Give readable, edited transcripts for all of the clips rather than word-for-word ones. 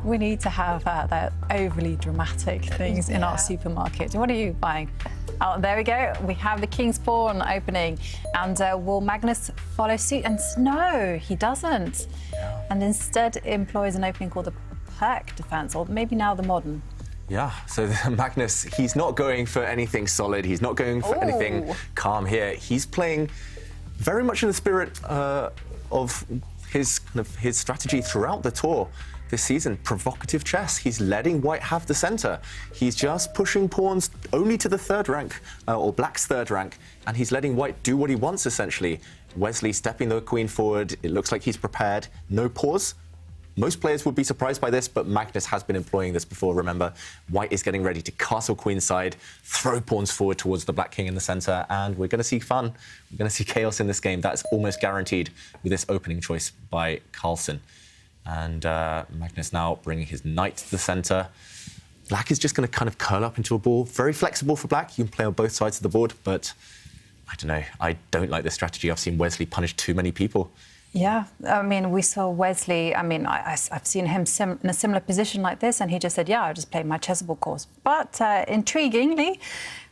We need to have that overly dramatic things in our supermarket. What are you buying? Oh, there we go. We have the king's pawn opening. And will Magnus follow suit? And no, he doesn't. Yeah. And instead employs an opening called the perk defense, or maybe now the modern. Yeah, so Magnus, he's not going for anything solid. He's not going for anything calm here. He's playing very much in the spirit of his strategy throughout the tour this season. Provocative chess. He's letting white have the center. He's just pushing pawns only to the third rank, or black's third rank, and he's letting white do what he wants, essentially. Wesley stepping the queen forward. It looks like he's prepared. No pause. Most players would be surprised by this, but Magnus has been employing this before, remember. White is getting ready to castle queenside, throw pawns forward towards the black king in the centre, and we're going to see fun. We're going to see chaos in this game. That's almost guaranteed with this opening choice by Carlsen. And Magnus now bringing his knight to the centre. Black is just going to kind of curl up into a ball. Very flexible for black. You can play on both sides of the board, but I don't know. I don't like this strategy. I've seen Wesley punish too many people. Yeah, I mean, we saw Wesley, I mean, I've seen him in a similar position like this, and he just said, yeah, I just played my chessable course. But intriguingly,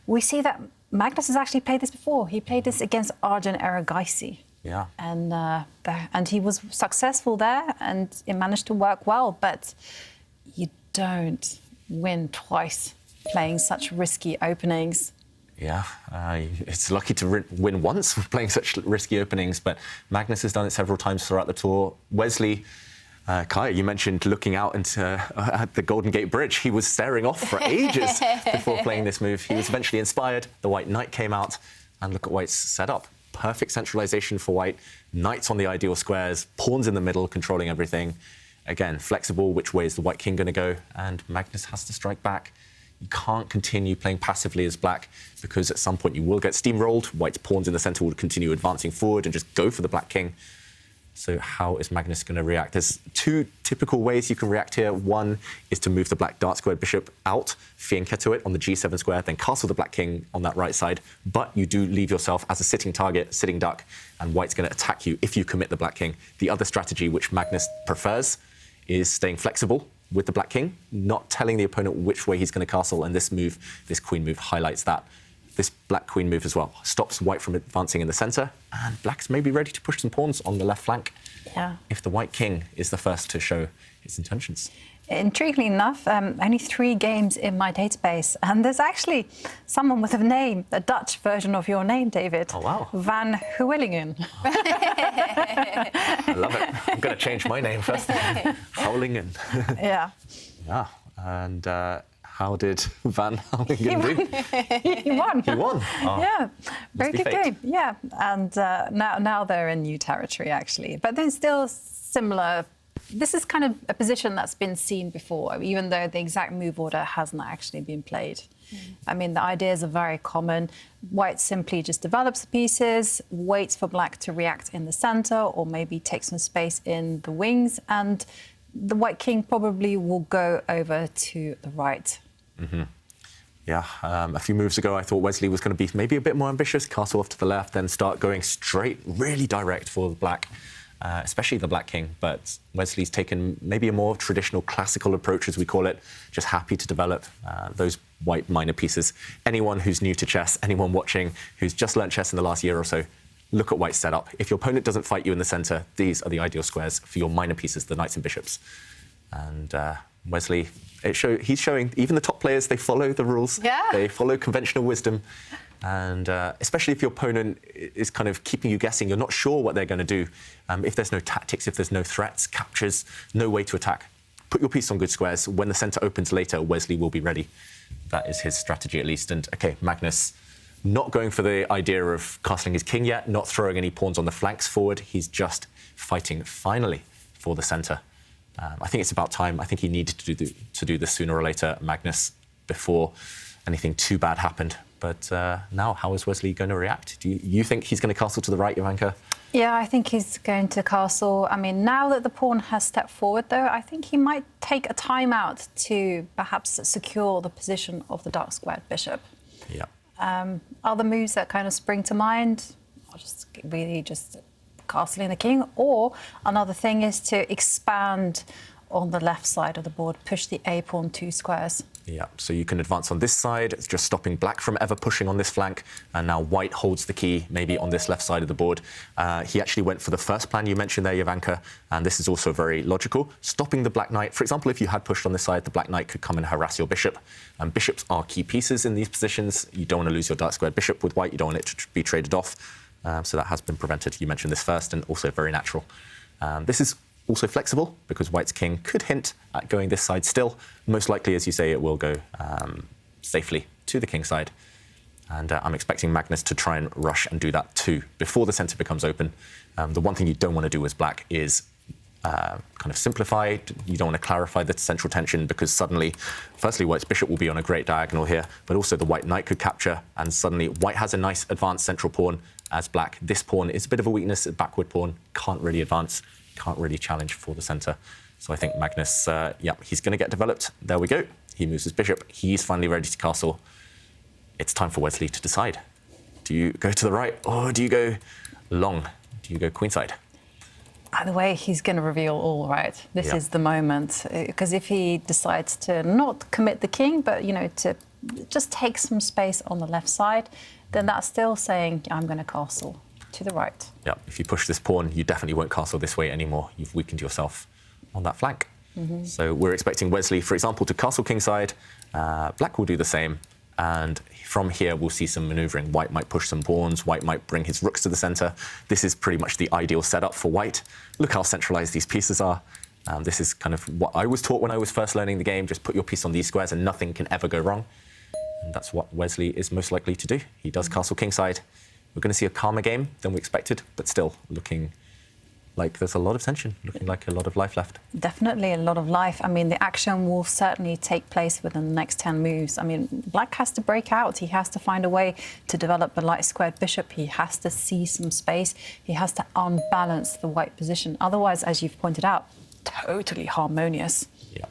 we see that Magnus has actually played this before. He played this against Arjun Erigaisi. Yeah. And he was successful there, and it managed to work well, but you don't win twice playing such risky openings. Yeah, it's lucky to win once playing such risky openings, but Magnus has done it several times throughout the tour. Wesley, Kaya, you mentioned looking out into at the Golden Gate Bridge. He was staring off for ages before playing this move. He was eventually inspired. The white knight came out, and look at white's setup. Perfect centralization for white. Knights on the ideal squares, pawns in the middle, controlling everything. Again, flexible, which way is the white king going to go? And Magnus has to strike back. You can't continue playing passively as black, because at some point you will get steamrolled. White's pawns in the centre will continue advancing forward and just go for the black king. So how is Magnus going to react? There's two typical ways you can react here. One is to move the black dark squared bishop out, fianchetto it on the g7 square, then castle the black king on that right side. But you do leave yourself as a sitting target, sitting duck, and white's going to attack you if you commit the black king. The other strategy, which Magnus prefers, is staying flexible with the black king, not telling the opponent which way he's going to castle, and this move, this queen move, highlights that. This black queen move as well stops white from advancing in the centre, and black's maybe ready to push some pawns on the left flank if the white king is the first to show his intentions. Intriguingly enough, only 3 games in my database, and there's actually someone with a name, a Dutch version of your name, David. Oh, wow. Van Houwelingen. I love it. I'm going to change my name first. Houwelingen. Yeah. Yeah, and how did Van Houwelingen do? He won. He won? Oh, yeah, very good fate. game. Yeah, and now they're in new territory, actually. But then still similar. This is kind of a position that's been seen before, even though the exact move order hasn't actually been played. I mean, the ideas are very common. White simply just develops the pieces, waits for black to react in the centre, or maybe take some space in the wings, and the white king probably will go over to the right. Mm-hmm. Yeah, a few moves ago, I thought Wesley was going to be maybe a bit more ambitious, castle off to the left, then start going straight, really direct for the black. Especially the black king, but Wesley's taken maybe a more traditional classical approach, as we call it, just happy to develop those white minor pieces. Anyone who's new to chess, anyone watching who's just learnt chess in the last year or so, look at white's setup. If your opponent doesn't fight you in the centre, these are the ideal squares for your minor pieces, the knights and bishops. And Wesley, he's showing, even the top players, they follow the rules. Yeah. They follow conventional wisdom. And especially if your opponent is kind of keeping you guessing, you're not sure what they're going to do. If there's no tactics, if there's no threats, captures, no way to attack, put your piece on good squares. When the centre opens later, Wesley will be ready. That is his strategy, at least. And, OK, Magnus not going for the idea of castling his king yet, not throwing any pawns on the flanks forward. He's just fighting, finally, for the centre. I think it's about time. I think he needed to do this sooner or later, Magnus, before anything too bad happened. But now, how is Wesley going to react? Do you think he's going to castle to the right, Ivanka? Yeah, I think he's going to castle. I mean, now that the pawn has stepped forward, though, I think he might take a timeout to perhaps secure the position of the dark squared bishop. Yeah. Other moves that kind of spring to mind are just really just castling the king. Or another thing is to expand on the left side of the board, push the A pawn 2 squares. Yeah, so you can advance on this side. It's just stopping black from ever pushing on this flank. And now white holds the key, maybe on this left side of the board. He actually went for the first plan you mentioned there, Jovanka, and this is also very logical. Stopping the black knight. For example, if you had pushed on this side, the black knight could come and harass your bishop. And bishops are key pieces in these positions. You don't want to lose your dark squared bishop with white. You don't want it to be traded off. So that has been prevented. You mentioned this first, and also very natural. This is also flexible because white's king could hint at going this side still. Most likely, as you say, it will go safely to the king side. And I'm expecting Magnus to try and rush and do that too before the center becomes open. The one thing you don't want to do as black is kind of simplify. You don't want to clarify the central tension because suddenly, firstly, white's bishop will be on a great diagonal here, but also the white knight could capture, and suddenly white has a nice advanced central pawn as black. This pawn is a bit of a weakness. A backward pawn can't really advance, can't really challenge for the center. So I think Magnus, yeah, he's going to get developed. There we go. He moves his bishop. He's finally ready to castle. It's time for Wesley to decide. Do you go to the right or do you go long? Do you go queenside? Either way, he's going to reveal all, right? This is the moment. Because if he decides to not commit the king, but, you know, to just take some space on the left side, then that's still saying, I'm going to castle to the right. Yeah, if you push this pawn, you definitely won't castle this way anymore. You've weakened yourself on that flank. So we're expecting Wesley, for example, to castle kingside. Black will do the same. And from here, we'll see some maneuvering. White might push some pawns. White might bring his rooks to the center. This is pretty much the ideal setup for white. Look how centralized these pieces are. This is kind of what I was taught when I was first learning the game. Just put your piece on these squares and nothing can ever go wrong. And that's what Wesley is most likely to do. He does castle kingside. We're going to see a calmer game than we expected, but still looking like there's a lot of tension, looking like a lot of life left. Definitely a lot of life. I mean, the action will certainly take place within the next 10 moves. I mean, black has to break out. He has to find a way to develop a light squared bishop. He has to see some space. He has to unbalance the white position. Otherwise, as you've pointed out, totally harmonious. Yeah.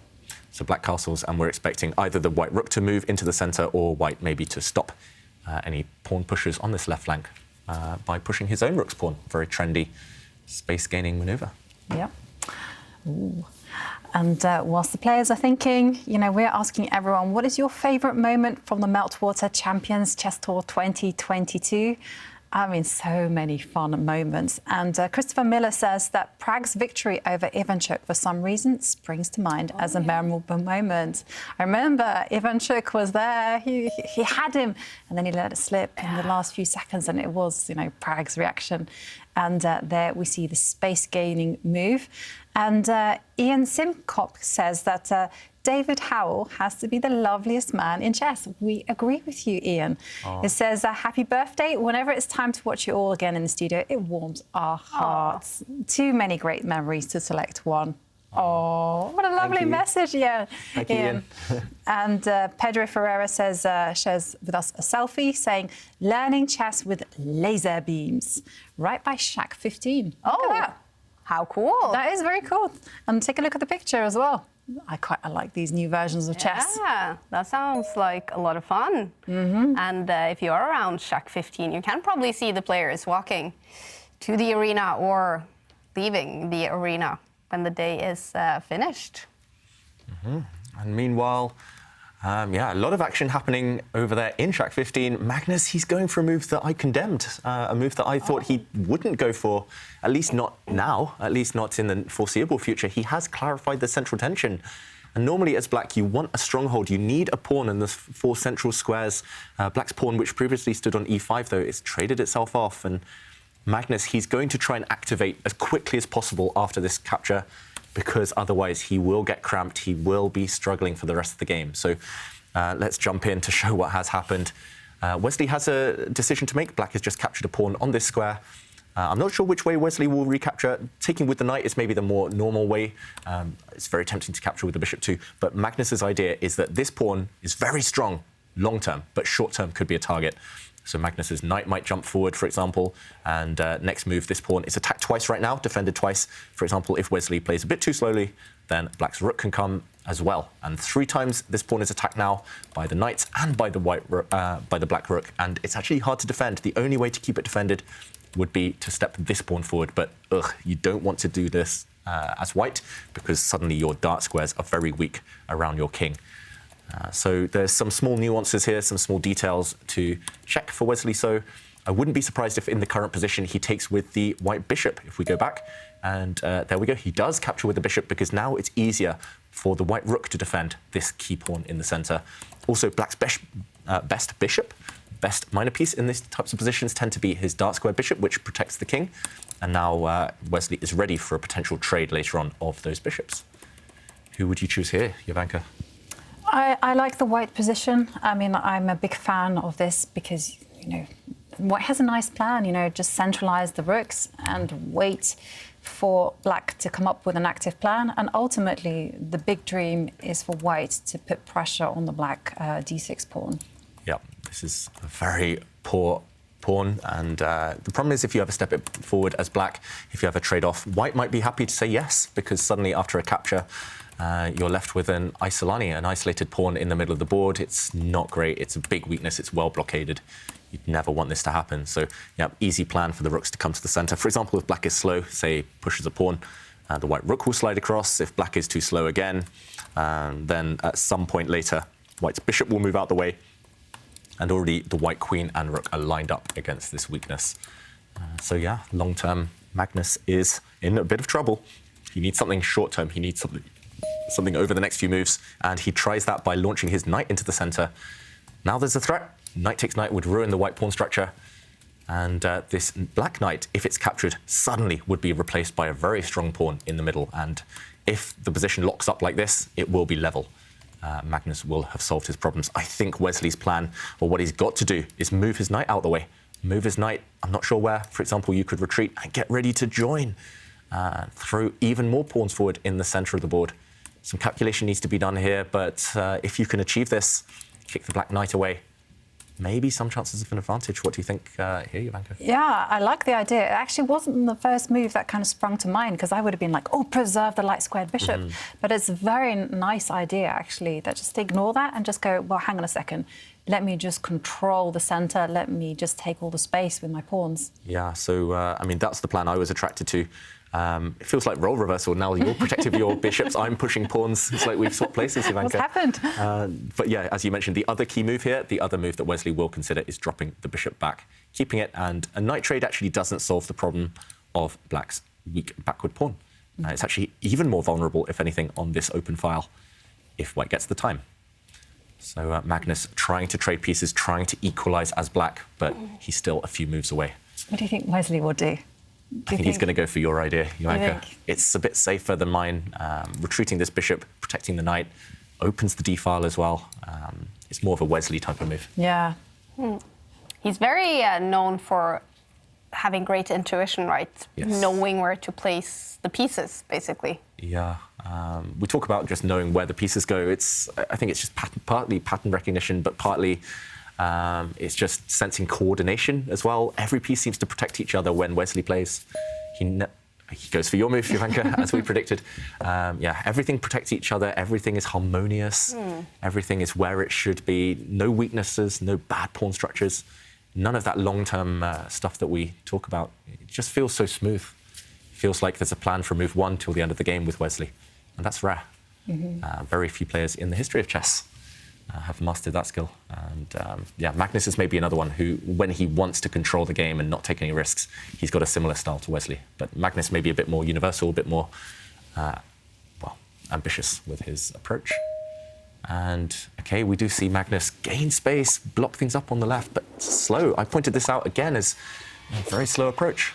So black castles, and we're expecting either the white rook to move into the center or white maybe to stop any pawn pushes on this left flank by pushing his own rook's pawn. Very trendy space-gaining maneuver. Yeah. Ooh. And whilst the players are thinking, you know, we're asking everyone, what is your favourite moment from the Meltwater Champions Chess Tour 2022? I mean, so many fun moments. And Christopher Miller says that Prag's victory over Ivanchuk, for some reason, springs to mind as a memorable moment. I remember Ivanchuk was there, he had him, and then he let it slip in the last few seconds, and it was, you know, Prag's reaction. And there we see the space-gaining move. And Ian Simcock says that David Howell has to be the loveliest man in chess. We agree with you, Ian. It says, happy birthday. Whenever it's time to watch you all again in the studio, it warms our hearts. Too many great memories to select one. Oh, what a lovely message, yeah. Thank you, Ian. And Pedro Ferreira says, shares with us a selfie saying, learning chess with laser beams, right by Shack 15. Oh, look at that. How cool. That is very cool. And take a look at the picture as well. I like these new versions of chess. Yeah, that sounds like a lot of fun. And if you're around Shack 15, you can probably see the players walking to the arena or leaving the arena when the day is finished. And meanwhile, yeah, a lot of action happening over there in Shack 15. Magnus, he's going for a move that I condemned, a move that I thought he wouldn't go for, at least not now, at least not in the foreseeable future. He has clarified the central tension. And normally as black, you want a stronghold. You need a pawn in the 4 central squares. Black's pawn, which previously stood on e5, though, it's traded itself off. And Magnus, he's going to try and activate as quickly as possible after this capture, because otherwise he will get cramped. He will be struggling for the rest of the game. So let's jump in to show what has happened. Wesley has a decision to make. Black has just captured a pawn on this square. I'm not sure which way Wesley will recapture. Taking with the knight is maybe the more normal way. It's very tempting to capture with the bishop too. But Magnus's idea is that this pawn is very strong long-term, but short-term could be a target. So Magnus's knight might jump forward, for example, and next move, this pawn is attacked twice right now, defended twice. For example, if Wesley plays a bit too slowly, then black's rook can come as well. And 3 times this pawn is attacked now by the knight and by the black rook, and it's actually hard to defend. The only way to keep it defended would be to step this pawn forward, but you don't want to do this as white, because suddenly your dark squares are very weak around your king. So there's some small nuances here, some small details to check for Wesley. So I wouldn't be surprised if in the current position he takes with the white bishop, if we go back. And there we go. He does capture with the bishop because now it's easier for the white rook to defend this key pawn in the center. Also, black's best bishop, best minor piece in these types of positions tend to be his dark square bishop, which protects the king. And now Wesley is ready for a potential trade later on of those bishops. Who would you choose here, Jovanka? I like the white position. I mean, I'm a big fan of this because, white has a nice plan, just centralize the rooks and wait for black to come up with an active plan. And ultimately, the big dream is for white to put pressure on the black d6 pawn. Yeah, this is a very poor pawn. And the problem is if you ever step it forward as black, if you have a trade-off, white might be happy to say yes, because suddenly after a capture, you're left with an isolated pawn in the middle of the board. It's not great. It's a big weakness. It's well blockaded. You'd never want this to happen. So, yeah, easy plan for the rooks to come to the center. For example, if black is slow, say pushes a pawn, the white rook will slide across. If black is too slow again, then at some point later, white's bishop will move out the way. And already the white queen and rook are lined up against this weakness. So, yeah, long-term, Magnus is in a bit of trouble. He needs something short-term. He needs something over the next few moves, and he tries that by launching his knight into the center. Now there's a threat. Knight takes knight would ruin the white pawn structure, and this black knight, if it's captured, suddenly would be replaced by a very strong pawn in the middle, and if the position locks up like this, it will be level. Magnus will have solved his problems. I think Wesley's plan, or what he's got to do, is move his knight out the way. Move his knight, I'm not sure where. For example, you could retreat and get ready to join. Throw even more pawns forward in the center of the board. Some calculation needs to be done here, but if you can achieve this, kick the black knight away, maybe some chances of an advantage. What do you think here, Jovanka? Yeah, I like the idea. It actually wasn't the first move that kind of sprung to mind, because I would have been like, oh, preserve the light squared bishop. But it's a very nice idea, actually, that just ignore that and just go, well, hang on a second. Let me just control the center. Let me just take all the space with my pawns. Yeah, so, I mean, that's the plan I was attracted to. It feels like role reversal. Now you're protective of your bishops, I'm pushing pawns. It's like we've swapped places, Jovanka. What's happened? But yeah, as you mentioned, the other key move here, the other move that Wesley will consider is dropping the bishop back, keeping it, and a knight trade actually doesn't solve the problem of black's weak backward pawn. It's actually even more vulnerable, if anything, on this open file, if white gets the time. So Magnus trying to trade pieces, trying to equalize as black, but he's still a few moves away. What do you think Wesley will do? I think he's going to go for your idea, Jovanka. It's a bit safer than mine. Retreating this bishop, protecting the knight, opens the d-file as well. It's more of a Wesley type of move. Yeah. He's very known for having great intuition, right? Yes. Knowing where to place the pieces, basically. Yeah. We talk about just knowing where the pieces go. I think it's just partly pattern recognition, but partly it's just sensing coordination as well. Every piece seems to protect each other when Wesley plays. He goes for your move, Jovanka, as we predicted. Yeah, everything protects each other. Everything is harmonious. Everything is where it should be. No weaknesses, no bad pawn structures. None of that long-term stuff that we talk about. It just feels so smooth. Feels like there's a plan from move one till the end of the game with Wesley. And that's rare. Very few players in the history of chess have mastered that skill. And yeah, Magnus is maybe another one who, when he wants to control the game and not take any risks, he's got a similar style to Wesley. But Magnus may be a bit more universal, a bit more, well, ambitious with his approach. And, OK, we do see Magnus gain space, block things up on the left, but slow. I pointed this out again as a very slow approach.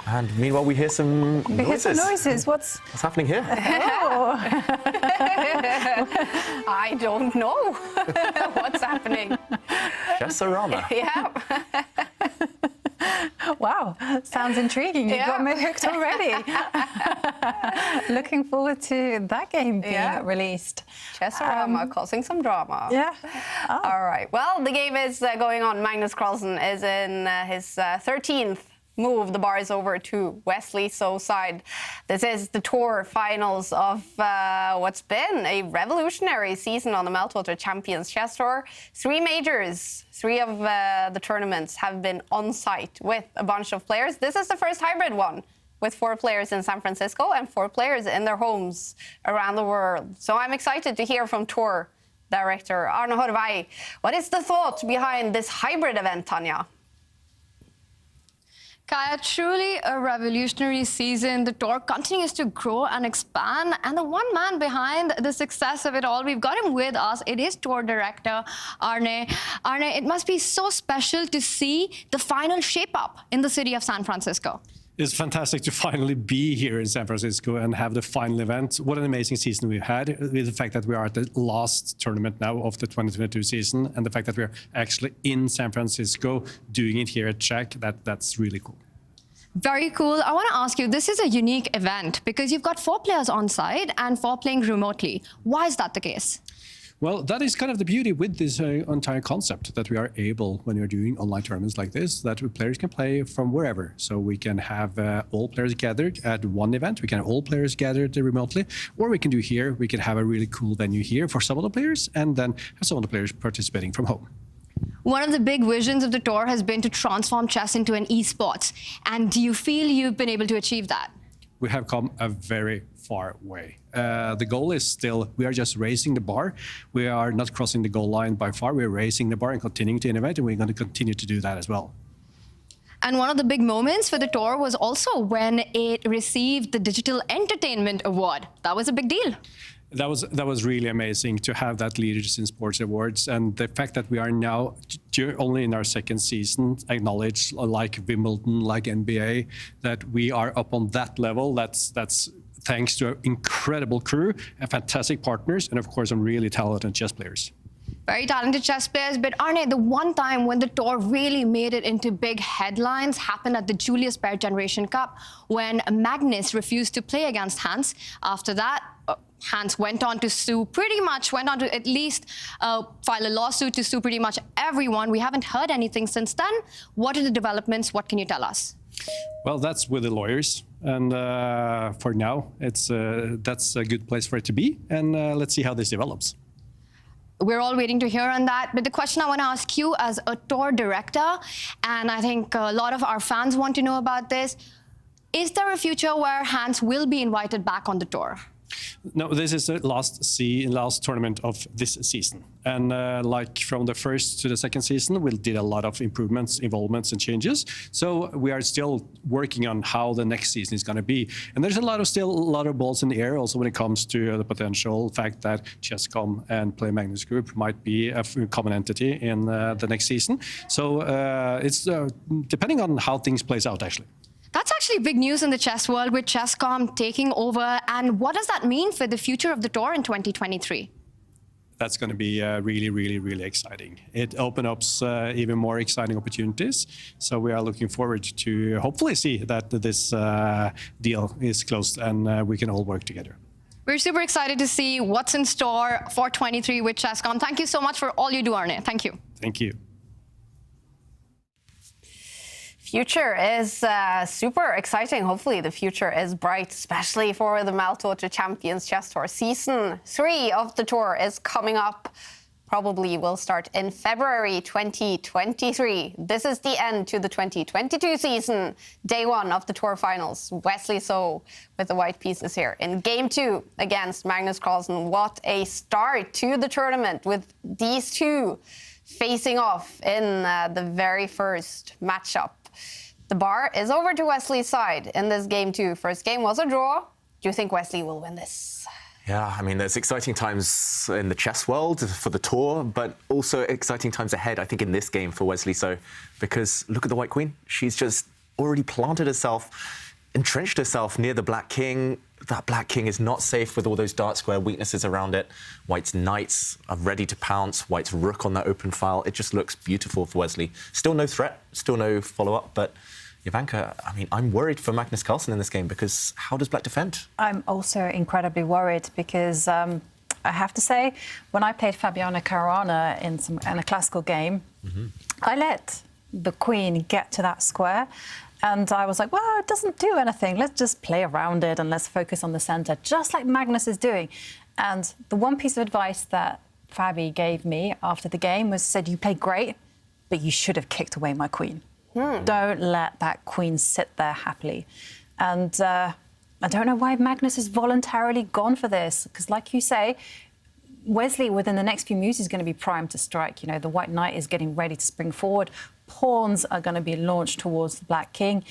And meanwhile, we hear some noises. We hear some noises. What's happening here? Oh. I don't know what's happening. Chess-orama. Yeah. Wow, sounds intriguing. You got me hooked already. Looking forward to that game being released. Chess-orama causing some drama. Yeah. Oh. All right. Well, the game is going on. Magnus Carlsen is in his 13th move. The bar is over to Wesley. So side, this is the tour finals of what's been a revolutionary season on the Meltwater Champions Chess Tour. 3 majors, 3 of the tournaments have been on site with a bunch of players. This is the first hybrid one. with 4 players in San Francisco and 4 players in their homes around the world. So I'm excited to hear from Tour Director Arne Horvei. What is the thought behind this hybrid event, Tanja? Kaya, truly a revolutionary season. The tour continues to grow and expand, and the one man behind the success of it all, we've got him with us. It is tour director Arne. Arne, it must be so special to see the final shape up in the city of San Francisco. It's fantastic to finally be here in San Francisco and have the final event. What an amazing season we've had, with the fact that we are at the last tournament now of the 2022 season, and the fact that we're actually in San Francisco doing it here at Czech, that's really cool. Very cool. I want to ask you, this is a unique event because you've got 4 players on site and 4 playing remotely. Why is that the case? Well, that is kind of the beauty with this entire concept, that we are able, when you're doing online tournaments like this, that players can play from wherever. So we can have all players gathered at one event, we can have all players gathered remotely, or we can do here, we can have a really cool venue here for some of the players, and then have some of the players participating from home. One of the big visions of the tour has been to transform chess into an esports. And do you feel you've been able to achieve that? We have come a very far way. The goal is still, we are just raising the bar. We are not crossing the goal line by far. We're raising the bar and continuing to innovate, and we're going to continue to do that as well. And one of the big moments for the tour was also when it received the Digital Entertainment Award. That was a big deal. That was really amazing to have that Leaders in Sports Awards, and the fact that we are now only in our 2nd season acknowledged, like Wimbledon, like NBA, that we are up on that level. That's thanks to an incredible crew and fantastic partners, and of course some really talented chess players. Very talented chess players, but Arne, the one time when the tour really made it into big headlines happened at the Julius Baer Generation Cup, when Magnus refused to play against Hans. After that, Hans went on to at least file a lawsuit to sue pretty much everyone. We haven't heard anything since then. What are the developments? What can you tell us? Well, that's with the lawyers. And for now, that's a good place for it to be. And let's see how this develops. We're all waiting to hear on that. But the question I want to ask you as a tour director, and I think a lot of our fans want to know about this, is there a future where Hans will be invited back on the tour? No, this is the last tournament of this season. And like from the 1st to the 2nd season, we did a lot of improvements, involvements, and changes. So we are still working on how the next season is going to be. And there's still a lot of balls in the air, also when it comes to the potential fact that Chess.com and Play Magnus Group might be a common entity in the next season. So it's depending on how things plays out, actually. That's actually big news in the chess world, with Chess.com taking over. And what does that mean for the future of the tour in 2023? That's going to be really, really, really exciting. It opens up even more exciting opportunities. So we are looking forward to hopefully see that this deal is closed and we can all work together. We're super excited to see what's in store for 23 with Chess.com. Thank you so much for all you do, Arne. Thank you. Thank you. Future is super exciting. Hopefully the future is bright, especially for the Maltoto Champions Chess Tour. Season 3 of the tour is coming up. Probably will start in February 2023. This is the end to the 2022 season. Day 1 of the tour finals. Wesley So with the white pieces here in Game 2 against Magnus Carlsen. What a start to the tournament with these two facing off in the very first matchup. The bar is over to Wesley's side in this Game 2. First game was a draw. Do you think Wesley will win this? Yeah, I mean, there's exciting times in the chess world for the tour, but also exciting times ahead, I think, in this game for Wesley So, because look at the White Queen. She's just already planted herself, entrenched herself near the Black King. That Black King is not safe with all those dark square weaknesses around it. White's knights are ready to pounce. White's rook on that open file. It just looks beautiful for Wesley. Still no threat, still no follow-up, but Ivanka, I mean, I'm worried for Magnus Carlsen in this game because how does Black defend? I'm also incredibly worried because I have to say, when I played Fabiana Caruana in a classical game, I let the queen get to that square. And I was like, well, it doesn't do anything. Let's just play around it and let's focus on the center, just like Magnus is doing. And the one piece of advice that Fabi gave me after the game was, said, you played great, but you should have kicked away my queen. Don't let that queen sit there happily. And I don't know why Magnus has voluntarily gone for this, because like you say, Wesley, within the next few moves, is going to be primed to strike. You know, the white knight is getting ready to spring forward. Pawns are going to be launched towards the black king.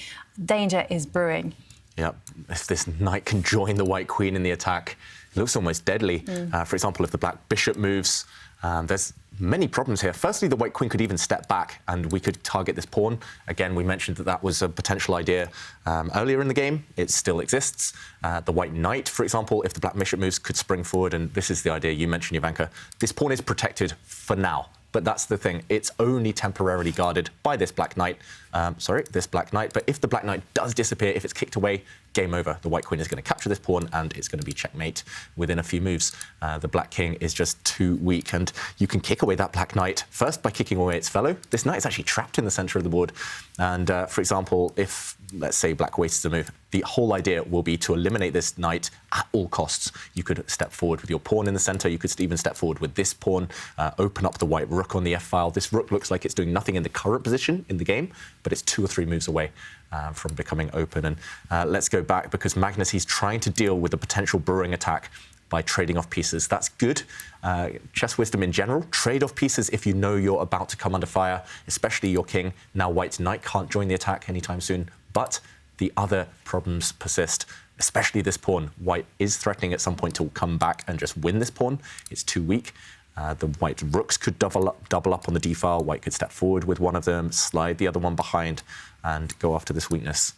Danger is brewing. Yeah, if this knight can join the white queen in the attack, it looks almost deadly. For example, if the black bishop moves, there's many problems here. Firstly, the white queen could even step back and we could target this pawn. Again, we mentioned that that was a potential idea earlier in the game. It still exists. The white knight, for example, if the black bishop moves, could spring forward. And this is the idea you mentioned, Ivanka. This pawn is protected for now. But that's the thing. It's only temporarily guarded by this black knight. This black knight. But if the black knight does disappear, if it's kicked away, game over. The white queen is going to capture this pawn, and it's going to be checkmate within a few moves. The black king is just too weak, and you can kick away that black knight first by kicking away its fellow. This knight is actually trapped in the center of the board. And for example, if, let's say, black wastes a move, the whole idea will be to eliminate this knight at all costs. You could step forward with your pawn in the center. You could even step forward with this pawn, open up the white rook on the f-file. This rook looks like it's doing nothing in the current position in the game, but it's 2 or 3 moves away from becoming open. And let's go back, because Magnus, he's trying to deal with the potential brewing attack by trading off pieces. That's good. Chess wisdom in general. Trade off pieces if you know you're about to come under fire, especially your king. Now white's knight can't join the attack anytime soon, but the other problems persist, especially this pawn. White is threatening at some point to come back and just win this pawn. It's too weak. The white rooks could double up on the d-file. White could step forward with one of them, slide the other one behind, and go after this weakness.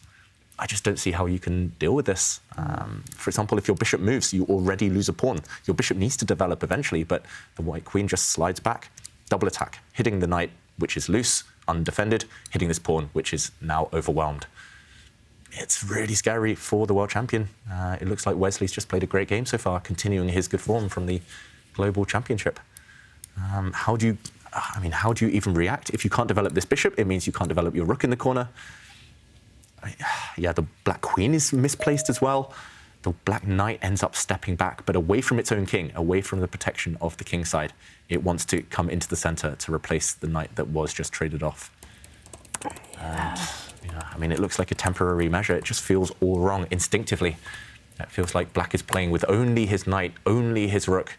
I just don't see how you can deal with this. For example, if your bishop moves, you already lose a pawn. Your bishop needs to develop eventually, but the white queen just slides back. Double attack, hitting the knight, which is loose, undefended, hitting this pawn, which is now overwhelmed. It's really scary for the world champion. It looks like Wesley's just played a great game so far, continuing his good form from the global championship. How do you even react? If you can't develop this bishop, it means you can't develop your rook in the corner. Yeah, the black queen is misplaced as well. The black knight ends up stepping back, but away from its own king, away from the protection of the king side. It wants to come into the center to replace the knight that was just traded off. And, yeah, I mean, it looks like a temporary measure. It just feels all wrong instinctively. It feels like black is playing with only his knight, only his rook.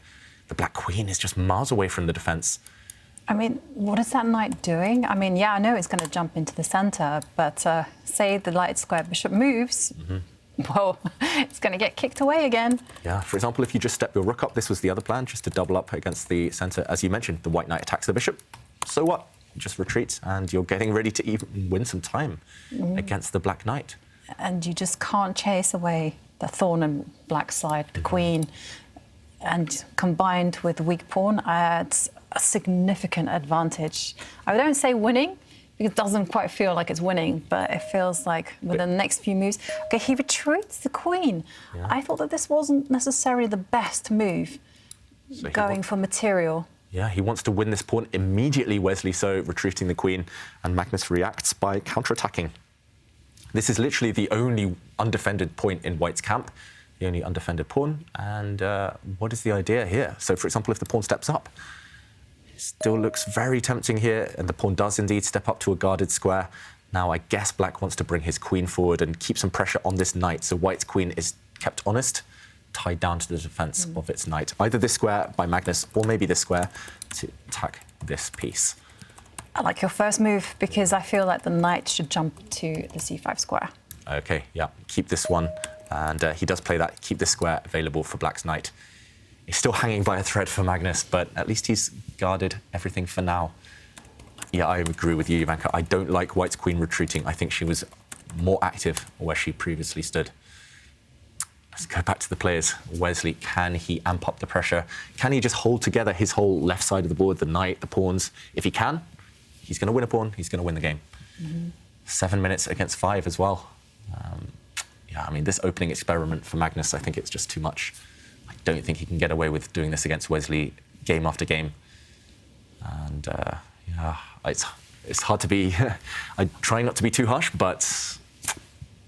The black queen is just miles away from the defense. I mean, what is that knight doing? I mean, yeah, I know it's going to jump into the center, but say the light square bishop moves, well, it's going to get kicked away again. Yeah, for example, if you just step your rook up, this was the other plan, just to double up against the center. As you mentioned, the white knight attacks the bishop. So what? It just retreats, and you're getting ready to even win some time against the black knight. And you just can't chase away the thorn and black side, the queen. And combined with the weak pawn, adds a significant advantage. I don't say winning, because it doesn't quite feel like it's winning, but it feels like within the next few moves, okay, he retreats the queen. Yeah. I thought that this wasn't necessarily the best move, so going for material. Yeah, he wants to win this pawn immediately, Wesley, so retreating the queen, and Magnus reacts by counterattacking. This is literally the only undefended point in white's camp, the only undefended pawn, and what is the idea here? So, for example, if the pawn steps up, it still looks very tempting here, and the pawn does indeed step up to a guarded square. Now, I guess black wants to bring his queen forward and keep some pressure on this knight, so white's queen is kept honest, tied down to the defense of its knight. Either this square by Magnus, or maybe this square to attack this piece. I like your first move, because I feel like the knight should jump to the c5 square. Okay, yeah, keep this one. And he does play that, keep this square available for black's knight. He's still hanging by a thread for Magnus, but at least he's guarded everything for now. Yeah, I agree with you, Ivanka. I don't like white's queen retreating. I think she was more active where she previously stood. Let's go back to the players. Wesley, can he amp up the pressure? Can he just hold together his whole left side of the board, the knight, the pawns? If he can, he's going to win a pawn, he's going to win the game. 7 minutes against 5 as well. Yeah, I mean, this opening experiment for Magnus, I think it's just too much. I don't think he can get away with doing this against Wesley game after game. And yeah, it's hard to be... I try not to be too harsh, but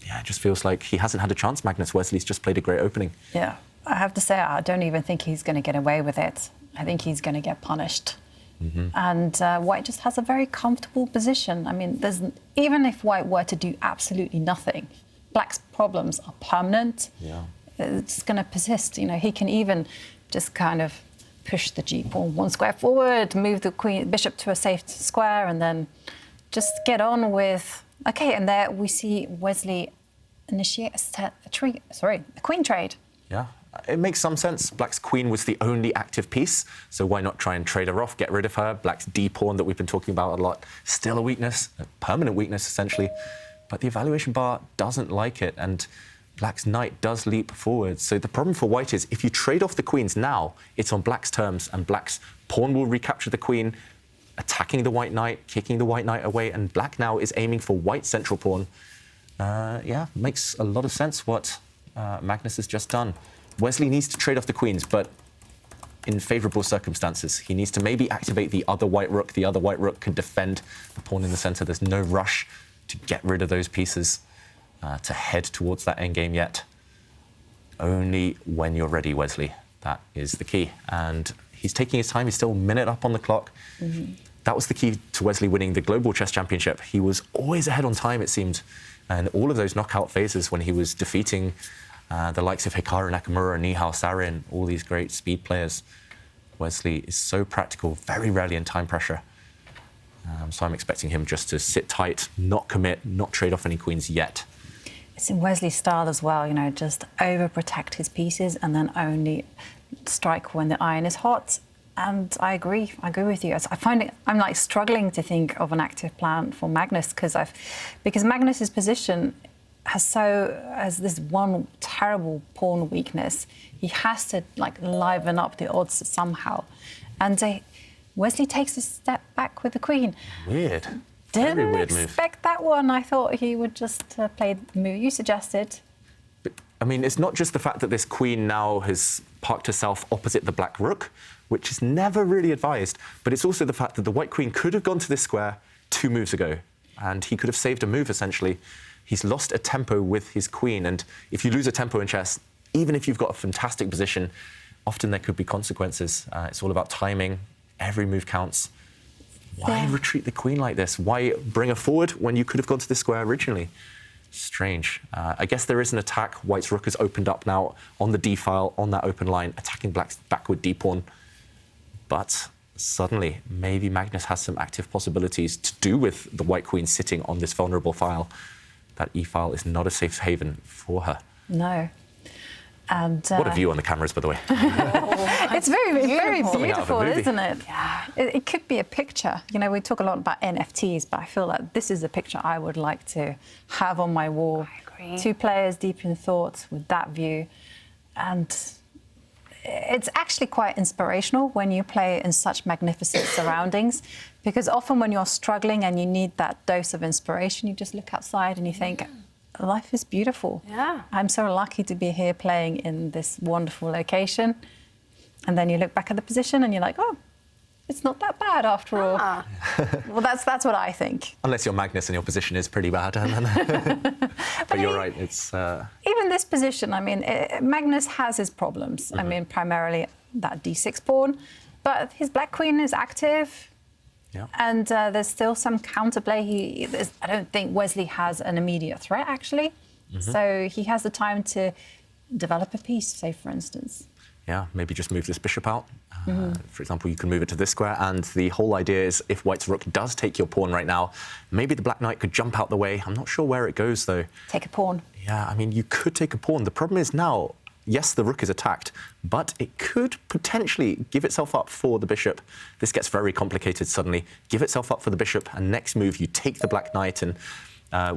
yeah, it just feels like he hasn't had a chance, Magnus. Wesley's just played a great opening. Yeah, I have to say, I don't even think he's going to get away with it. I think he's going to get punished. And white just has a very comfortable position. I mean, even if white were to do absolutely nothing, Black's problems are permanent. Yeah. It's going to persist. You know, he can even just kind of push the g-pawn 1 square forward, move the bishop to a safe square, and then just get on with. Okay, and there we see Wesley initiate a queen trade. Yeah, it makes some sense. Black's queen was the only active piece, so why not try and trade her off, get rid of her? Black's d-pawn that we've been talking about a lot, still a weakness, a permanent weakness essentially, but the evaluation bar doesn't like it, and Black's knight does leap forward. So the problem for White is if you trade off the queens now, it's on Black's terms, and Black's pawn will recapture the queen, attacking the White knight, kicking the White knight away, and Black now is aiming for White's central pawn. Yeah, makes a lot of sense what Magnus has just done. Wesley needs to trade off the queens, but in favourable circumstances. He needs to maybe activate the other white rook. The other white rook can defend the pawn in the centre. There's no rush to get rid of those pieces, to head towards that endgame yet. Only when you're ready, Wesley. That is the key. And he's taking his time. He's still a minute up on the clock. That was the key to Wesley winning the Global Chess Championship. He was always ahead on time, it seemed. And all of those knockout phases when he was defeating the likes of Hikaru Nakamura, Nihao Sarin, all these great speed players. Wesley is so practical, very rarely in time pressure. So I'm expecting him just to sit tight, not commit, not trade off any queens yet. It's in Wesley's style as well, you know, just overprotect his pieces and then only strike when the iron is hot. And I agree with you. I find it, I'm like struggling to think of an active plan for Magnus because Magnus's position has this one terrible pawn weakness. He has to like liven up the odds somehow. And Wesley takes a step back with the queen. Weird. Didn't Very weird expect that one. I thought he would just play the move you suggested. But, I mean, it's not just the fact that this queen now has parked herself opposite the black rook, which is never really advised, but it's also the fact that the white queen could have gone to this square 2 moves ago, and he could have saved a move, essentially. He's lost a tempo with his queen, and if you lose a tempo in chess, even if you've got a fantastic position, often there could be consequences. It's all about timing. Every move counts. Why retreat the queen like this? Why bring her forward when you could have gone to this square originally? Strange. I guess there is an attack. White's rook has opened up now on the d-file, on that open line, attacking Black's backward d-pawn. But suddenly, maybe Magnus has some active possibilities to do with the white queen sitting on this vulnerable file. That e-file is not a safe haven for her. No. And what a view on the cameras, by the way. It's very beautiful, movie. isn't it? Yeah. It could be a picture. You know, we talk a lot about NFTs, but I feel like this is a picture I would like to have on my wall. I agree. 2 players deep in thought with that view. And it's actually quite inspirational when you play in such magnificent surroundings, because often when you're struggling and you need that dose of inspiration, you just look outside and you think, life is beautiful. Yeah. I'm so lucky to be here playing in this wonderful location. And then you look back at the position and you're like, oh, it's not that bad after all. Well, that's what I think. Unless you're Magnus and your position is pretty bad. But you're right, it's... Even this position, I mean, Magnus has his problems. I mean, primarily that d6 pawn, but his black queen is active. Yeah. And there's still some counterplay. I don't think Wesley has an immediate threat, actually. So he has the time to develop a piece, say, for instance. Yeah, maybe just move this bishop out. For example, you can move it to this square, and the whole idea is if White's rook does take your pawn right now, maybe the black knight could jump out the way. I'm not sure where it goes, though. Take a pawn. Yeah, I mean, you could take a pawn. The problem is now, yes, the rook is attacked, but it could potentially give itself up for the bishop. This gets very complicated suddenly. Give itself up for the bishop, and next move, you take the black knight, and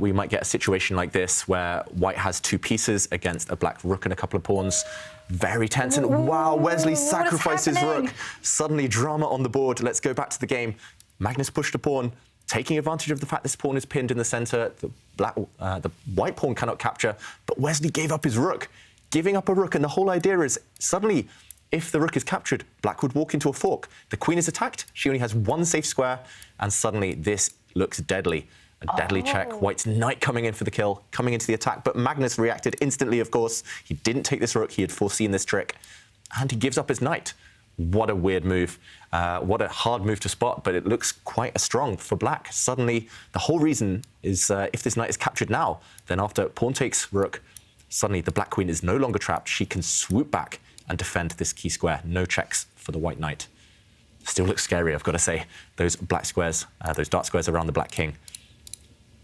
we might get a situation like this where White has 2 pieces against a black rook and a couple of pawns. Very tense, and wow, Wesley sacrificed his rook. Suddenly, drama on the board. Let's go back to the game. Magnus pushed a pawn, taking advantage of the fact this pawn is pinned in the centre. The white pawn cannot capture, but Wesley gave up his rook. Giving up a rook, and the whole idea is suddenly, if the rook is captured, Black would walk into a fork. The queen is attacked, she only has 1 safe square, and suddenly this looks deadly. A deadly check. White's knight coming in for the kill, coming into the attack, but Magnus reacted instantly, of course. He didn't take this rook, he had foreseen this trick, and he gives up his knight. What a weird move. What a hard move to spot, but it looks quite strong for black. Suddenly, the whole reason is if this knight is captured now, then after pawn takes rook, suddenly the black queen is no longer trapped. She can swoop back and defend this key square. No checks for the white knight. Still looks scary, I've got to say. Those black squares, those dark squares around the black king.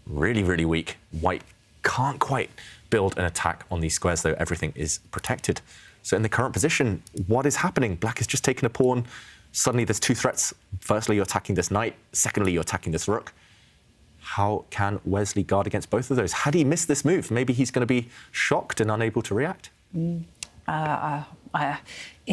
Really, really weak. White can't quite build an attack on these squares, though everything is protected. So in the current position, what is happening? Black has just taken a pawn. Suddenly there's two threats. Firstly, you're attacking this knight. Secondly, you're attacking this rook. How can Wesley guard against both of those? Had he missed this move, maybe he's going to be shocked and unable to react. He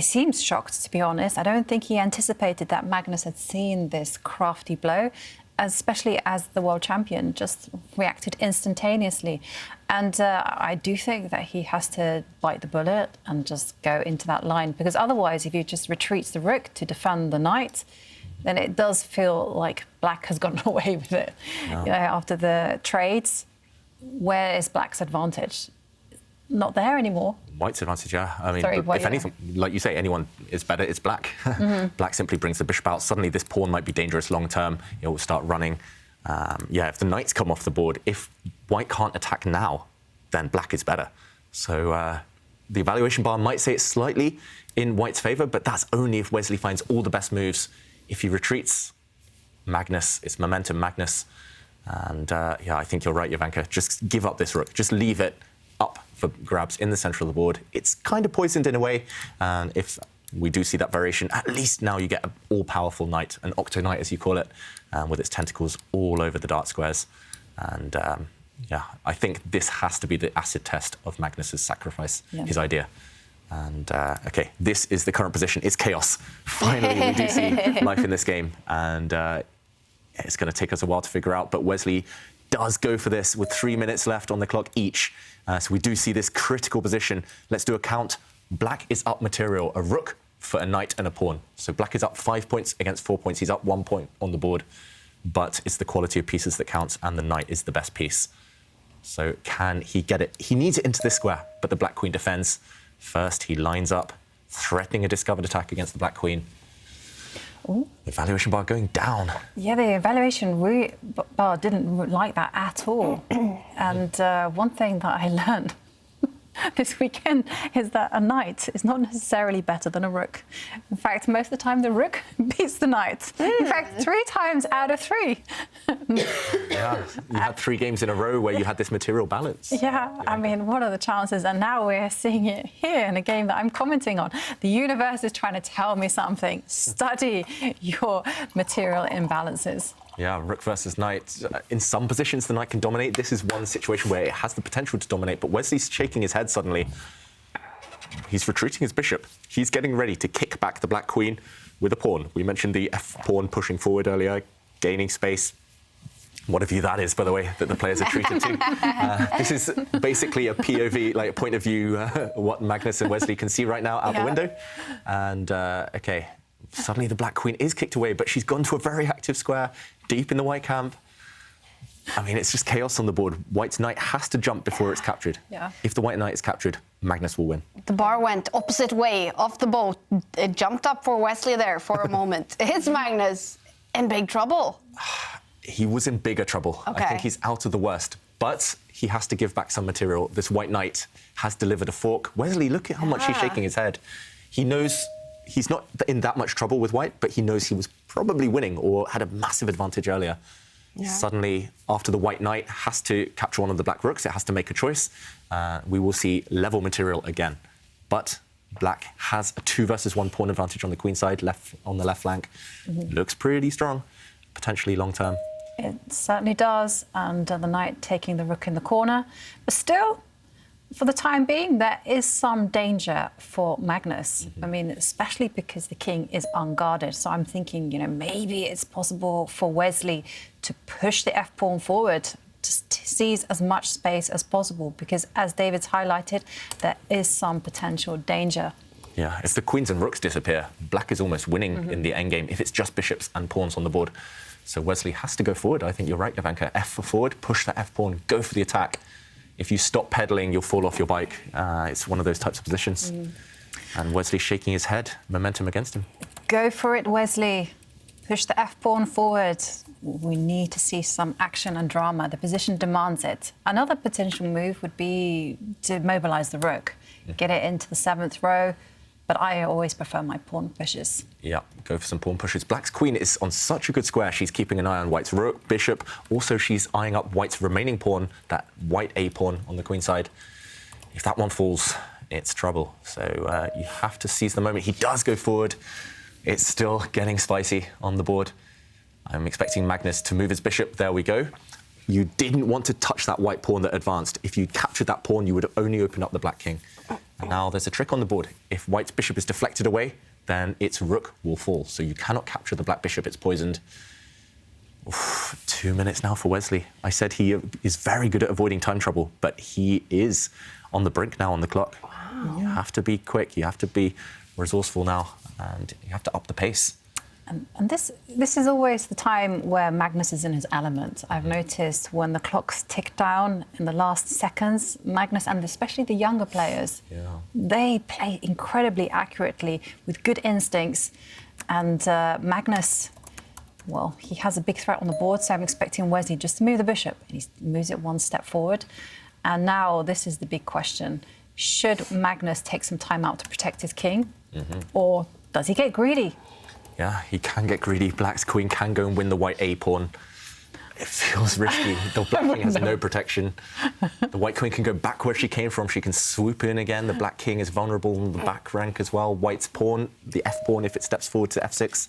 seems shocked, to be honest. I don't think he anticipated that Magnus had seen this crafty blow, especially as the world champion, just reacted instantaneously. And I do think that he has to bite the bullet and just go into that line, because otherwise, if he just retreats the rook to defend the knight, then it does feel like black has gotten away with it. No. You know, after the trades, where is black's advantage? Not there anymore. White's advantage, yeah. I mean, Sorry, white, if anything, like you say, anyone is better, it's black. Black simply brings the bishop out. Suddenly, this pawn might be dangerous long term. It will start running. Yeah, if the knights come off the board, if white can't attack now, then black is better. So the evaluation bar might say it's slightly in white's favor, but that's only if Wesley finds all the best moves. If he retreats, Magnus, it's momentum Magnus. And yeah, I think you're right, Jovanka. Just give up this rook. Just leave it up for grabs in the center of the board. It's kind of poisoned in a way. And if we do see that variation, at least now you get an all-powerful knight, an octo knight, as you call it, with its tentacles all over the dark squares. And yeah, I think this has to be the acid test of Magnus's sacrifice, his idea. And OK, this is the current position. It's chaos. Finally, we do see life in this game. And it's going to take us a while to figure out. But Wesley does go for this with 3 minutes left on the clock each. So we do see this critical position. Let's do a count. Black is up material, a rook for a knight and a pawn. So black is up 5 points against 4 points. He's up 1 point on the board. But it's the quality of pieces that counts, and the knight is the best piece. So can he get it? He needs it into this square, but the black queen defends. First, he lines up, threatening a discovered attack against the black queen. Ooh. The evaluation bar going down. Yeah, the evaluation bar didn't like that at all. And one thing that I learned this weekend is that a knight is not necessarily better than a rook. In fact, most of the time the rook beats the knight. In fact, 3 times out of 3. Yeah, you had 3 games in a row where you had this material balance. Yeah, I mean, what are the chances? And now we're seeing it here in a game that I'm commenting on. The universe is trying to tell me something. Study your material imbalances. Yeah, rook versus knight. In some positions, the knight can dominate. This is one situation where it has the potential to dominate, but Wesley's shaking his head suddenly. He's retreating his bishop. He's getting ready to kick back the black queen with a pawn. We mentioned the f-pawn pushing forward earlier, gaining space. What a view that is, by the way, that the players are treated to. This is basically a POV, like a point of view, what Magnus and Wesley can see right now out the window. And, OK, suddenly the black queen is kicked away, but she's gone to a very active square, deep in the white camp. I mean, it's just chaos on the board. White's knight has to jump before it's captured. Yeah. If the white knight is captured, Magnus will win. The bar went opposite way off the boat. It jumped up for Wesley there for a moment. It's Magnus in big trouble. He was in bigger trouble. Okay. I think he's out of the worst. But he has to give back some material. This white knight has delivered a fork. Wesley, look at how much he's shaking his head. He knows he's not in that much trouble with white, but he knows he was probably winning or had a massive advantage earlier. Yeah. Suddenly, after the white knight has to capture one of the black rooks, it has to make a choice. We will see level material again. But black has a 2 versus 1 pawn advantage on the queen side, on the left flank. Looks pretty strong, potentially long term. It certainly does. And the knight taking the rook in the corner. But still, for the time being, there is some danger for Magnus. I mean, especially because the king is unguarded. So I'm thinking, you know, maybe it's possible for Wesley to push the f-pawn forward, to seize as much space as possible, because as David's highlighted, there is some potential danger. Yeah, if the queens and rooks disappear, black is almost winning in the endgame if it's just bishops and pawns on the board. So Wesley has to go forward. I think you're right, Jovanka. F for forward, push that f-pawn, go for the attack. If you stop pedaling, you'll fall off your bike. It's one of those types of positions. And Wesley shaking his head, momentum against him. Go for it, Wesley. Push the f-pawn forward. We need to see some action and drama. The position demands it. Another potential move would be to mobilize the rook, get it into the 7th row. But I always prefer my pawn pushes. Yeah, go for some pawn pushes. Black's queen is on such a good square. She's keeping an eye on white's rook, bishop. Also, she's eyeing up white's remaining pawn, that white A pawn on the queen side. If that one falls, it's trouble. So you have to seize the moment. He does go forward. It's still getting spicy on the board. I'm expecting Magnus to move his bishop. There we go. You didn't want to touch that white pawn that advanced. If you captured that pawn, you would have only opened up the black king. And now there's a trick on the board. If white's bishop is deflected away, then its rook will fall. So you cannot capture the black bishop. It's poisoned. Oof, 2 minutes now for Wesley. I said he is very good at avoiding time trouble, but he is on the brink now on the clock. Wow. You have to be quick. You have to be resourceful now, and you have to up the pace. And this is always the time where Magnus is in his element. I've noticed when the clocks tick down in the last seconds, Magnus, and especially the younger players, they play incredibly accurately with good instincts. And Magnus, well, he has a big threat on the board, so I'm expecting Wesley just to move the bishop. He moves it one step forward. And now this is the big question. Should Magnus take some time out to protect his king? Or does he get greedy? Yeah, he can get greedy. Black's queen can go and win the white A pawn. It feels risky. The black king has no protection. The white queen can go back where she came from. She can swoop in again. The black king is vulnerable in the back rank as well. White's pawn, the F pawn, if it steps forward to F6,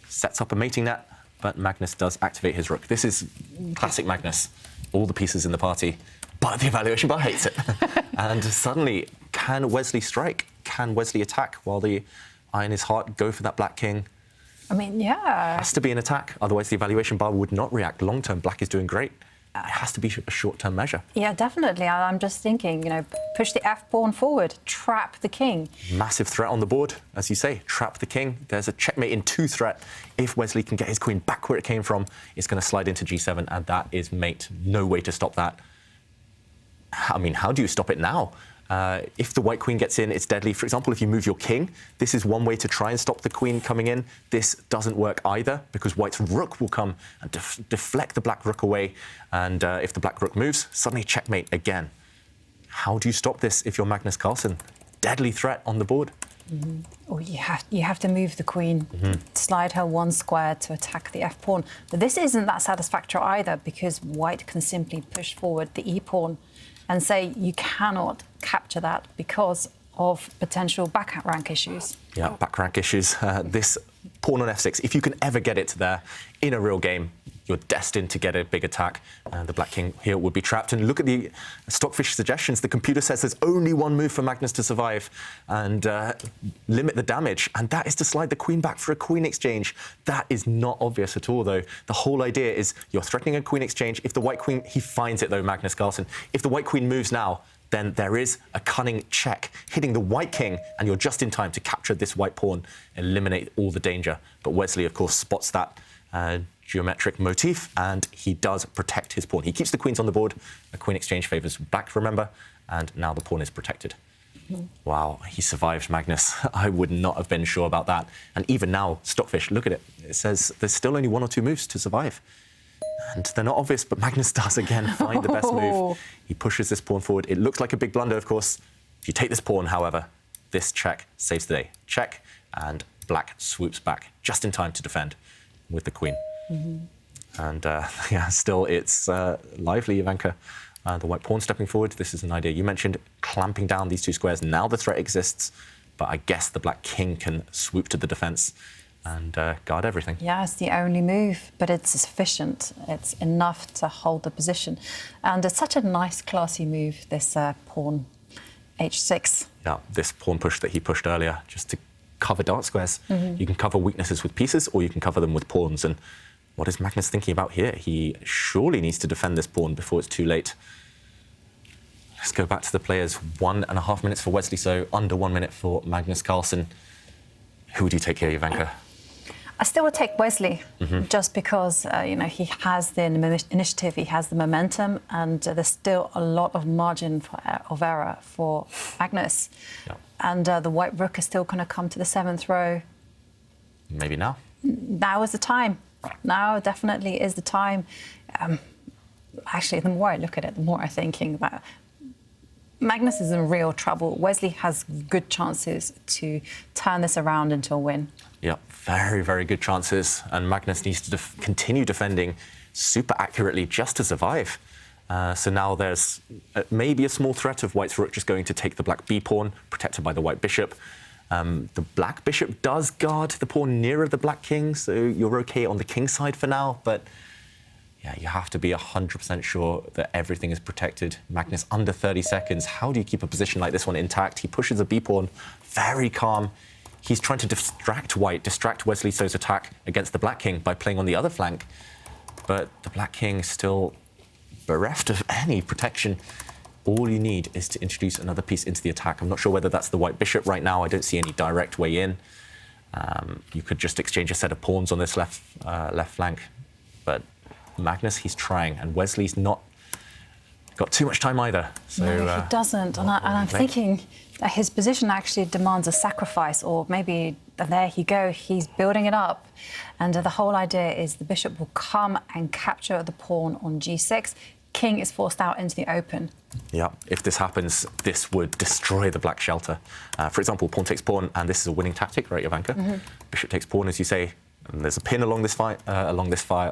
sets up a mating net. But Magnus does activate his rook. This is classic Magnus. All the pieces in the party, but the evaluation bar hates it. And suddenly, can Wesley strike? Can Wesley attack while the eye in his heart go for that black king? I mean, yeah. It has to be an attack, otherwise the evaluation bar would not react. Long term, black is doing great. It has to be a short-term measure. Yeah, definitely. I'm just thinking, you know, push the f-pawn forward, trap the king. Massive threat on the board, as you say, trap the king. There's a checkmate in 2 threat. If Wesley can get his queen back where it came from, it's going to slide into g7, and that is mate. No way to stop that. I mean, how do you stop it now? If the white queen gets in, it's deadly. For example, if you move your king, this is one way to try and stop the queen coming in. This doesn't work either, because white's rook will come and deflect the black rook away. And if the black rook moves, suddenly checkmate again. How do you stop this if you're Magnus Carlsen? Deadly threat on the board. Or you have to move the queen, slide her one square to attack the f-pawn. But this isn't that satisfactory either, because white can simply push forward the e-pawn and say you cannot capture that because of potential back rank issues. Yeah, back rank issues. This pawn on f6, if you can ever get it there in a real game, you're destined to get a big attack. The black king here would be trapped. And look at the Stockfish suggestions. The computer says there's only one move for Magnus to survive and limit the damage, and that is to slide the queen back for a queen exchange. That is not obvious at all, though. The whole idea is you're threatening a queen exchange. If the white queen, he finds it, though, Magnus Carlsen. If the white queen moves now, then there is a cunning check hitting the white king, and you're just in time to capture this white pawn, eliminate all the danger. But Wesley, of course, spots that geometric motif, and he does protect his pawn. He keeps the queens on the board. A queen exchange favors black, remember, and now the pawn is protected. Wow, he survived, Magnus. I would not have been sure about that. And even now, Stockfish, look at it. It says there's still only 1 or 2 moves to survive. And they're not obvious, but Magnus does again find the best move. He pushes this pawn forward. It looks like a big blunder, of course. If you take this pawn, however, this check saves the day. Check, and black swoops back just in time to defend with the queen. And yeah, still it's lively, Ivanka. The white pawn stepping forward. This is an idea you mentioned, clamping down these 2 squares. Now the threat exists, but I guess the black king can swoop to the defense and guard everything. Yeah, it's the only move, but it's sufficient. It's enough to hold the position. And it's such a nice, classy move, this pawn h6. Yeah, this pawn push that he pushed earlier, just to cover dark squares. You can cover weaknesses with pieces, or you can cover them with pawns. And what is Magnus thinking about here? He surely needs to defend this pawn before it's too late. Let's go back to the players. 1.5 minutes for Wesley, so under 1 minute for Magnus Carlsen. Who would you take here, Ivanka? I still would take Wesley, just because you know, he has the initiative, he has the momentum, and there's still a lot of margin of error for Magnus. Yeah. And the white rook is still going to come to the 7th row. Maybe now. Now is the time. Now definitely is the time. Actually, the more I look at it, the more I'm thinking that Magnus is in real trouble. Wesley has good chances to turn this around into a win. Yeah, very, very good chances. And Magnus needs to continue defending super accurately just to survive. So now there's maybe a small threat of white's rook just going to take the black b-pawn, protected by the white bishop. The black bishop does guard the pawn nearer the black king, so you're OK on the king side for now. But yeah, you have to be 100% sure that everything is protected. Magnus under 30 seconds. How do you keep a position like this one intact? He pushes the b-pawn, very calm. He's trying to distract white, distract Wesley So's attack against the black king by playing on the other flank. But the black king is still bereft of any protection. All you need is to introduce another piece into the attack. I'm not sure whether that's the white bishop right now. I don't see any direct way in. You could just exchange a set of pawns on this left flank. But Magnus, he's trying, and Wesley's not got too much time either. So, no, he doesn't. And I'm thinking that his position actually demands a sacrifice, or maybe there you go, he's building it up. And the whole idea is the bishop will come and capture the pawn on g6. King is forced out into the open. Yeah, if this happens, this would destroy the black shelter. For example, pawn takes pawn, and this is a winning tactic, right, Jovanka? Bishop takes pawn, as you say, and there's a pin along this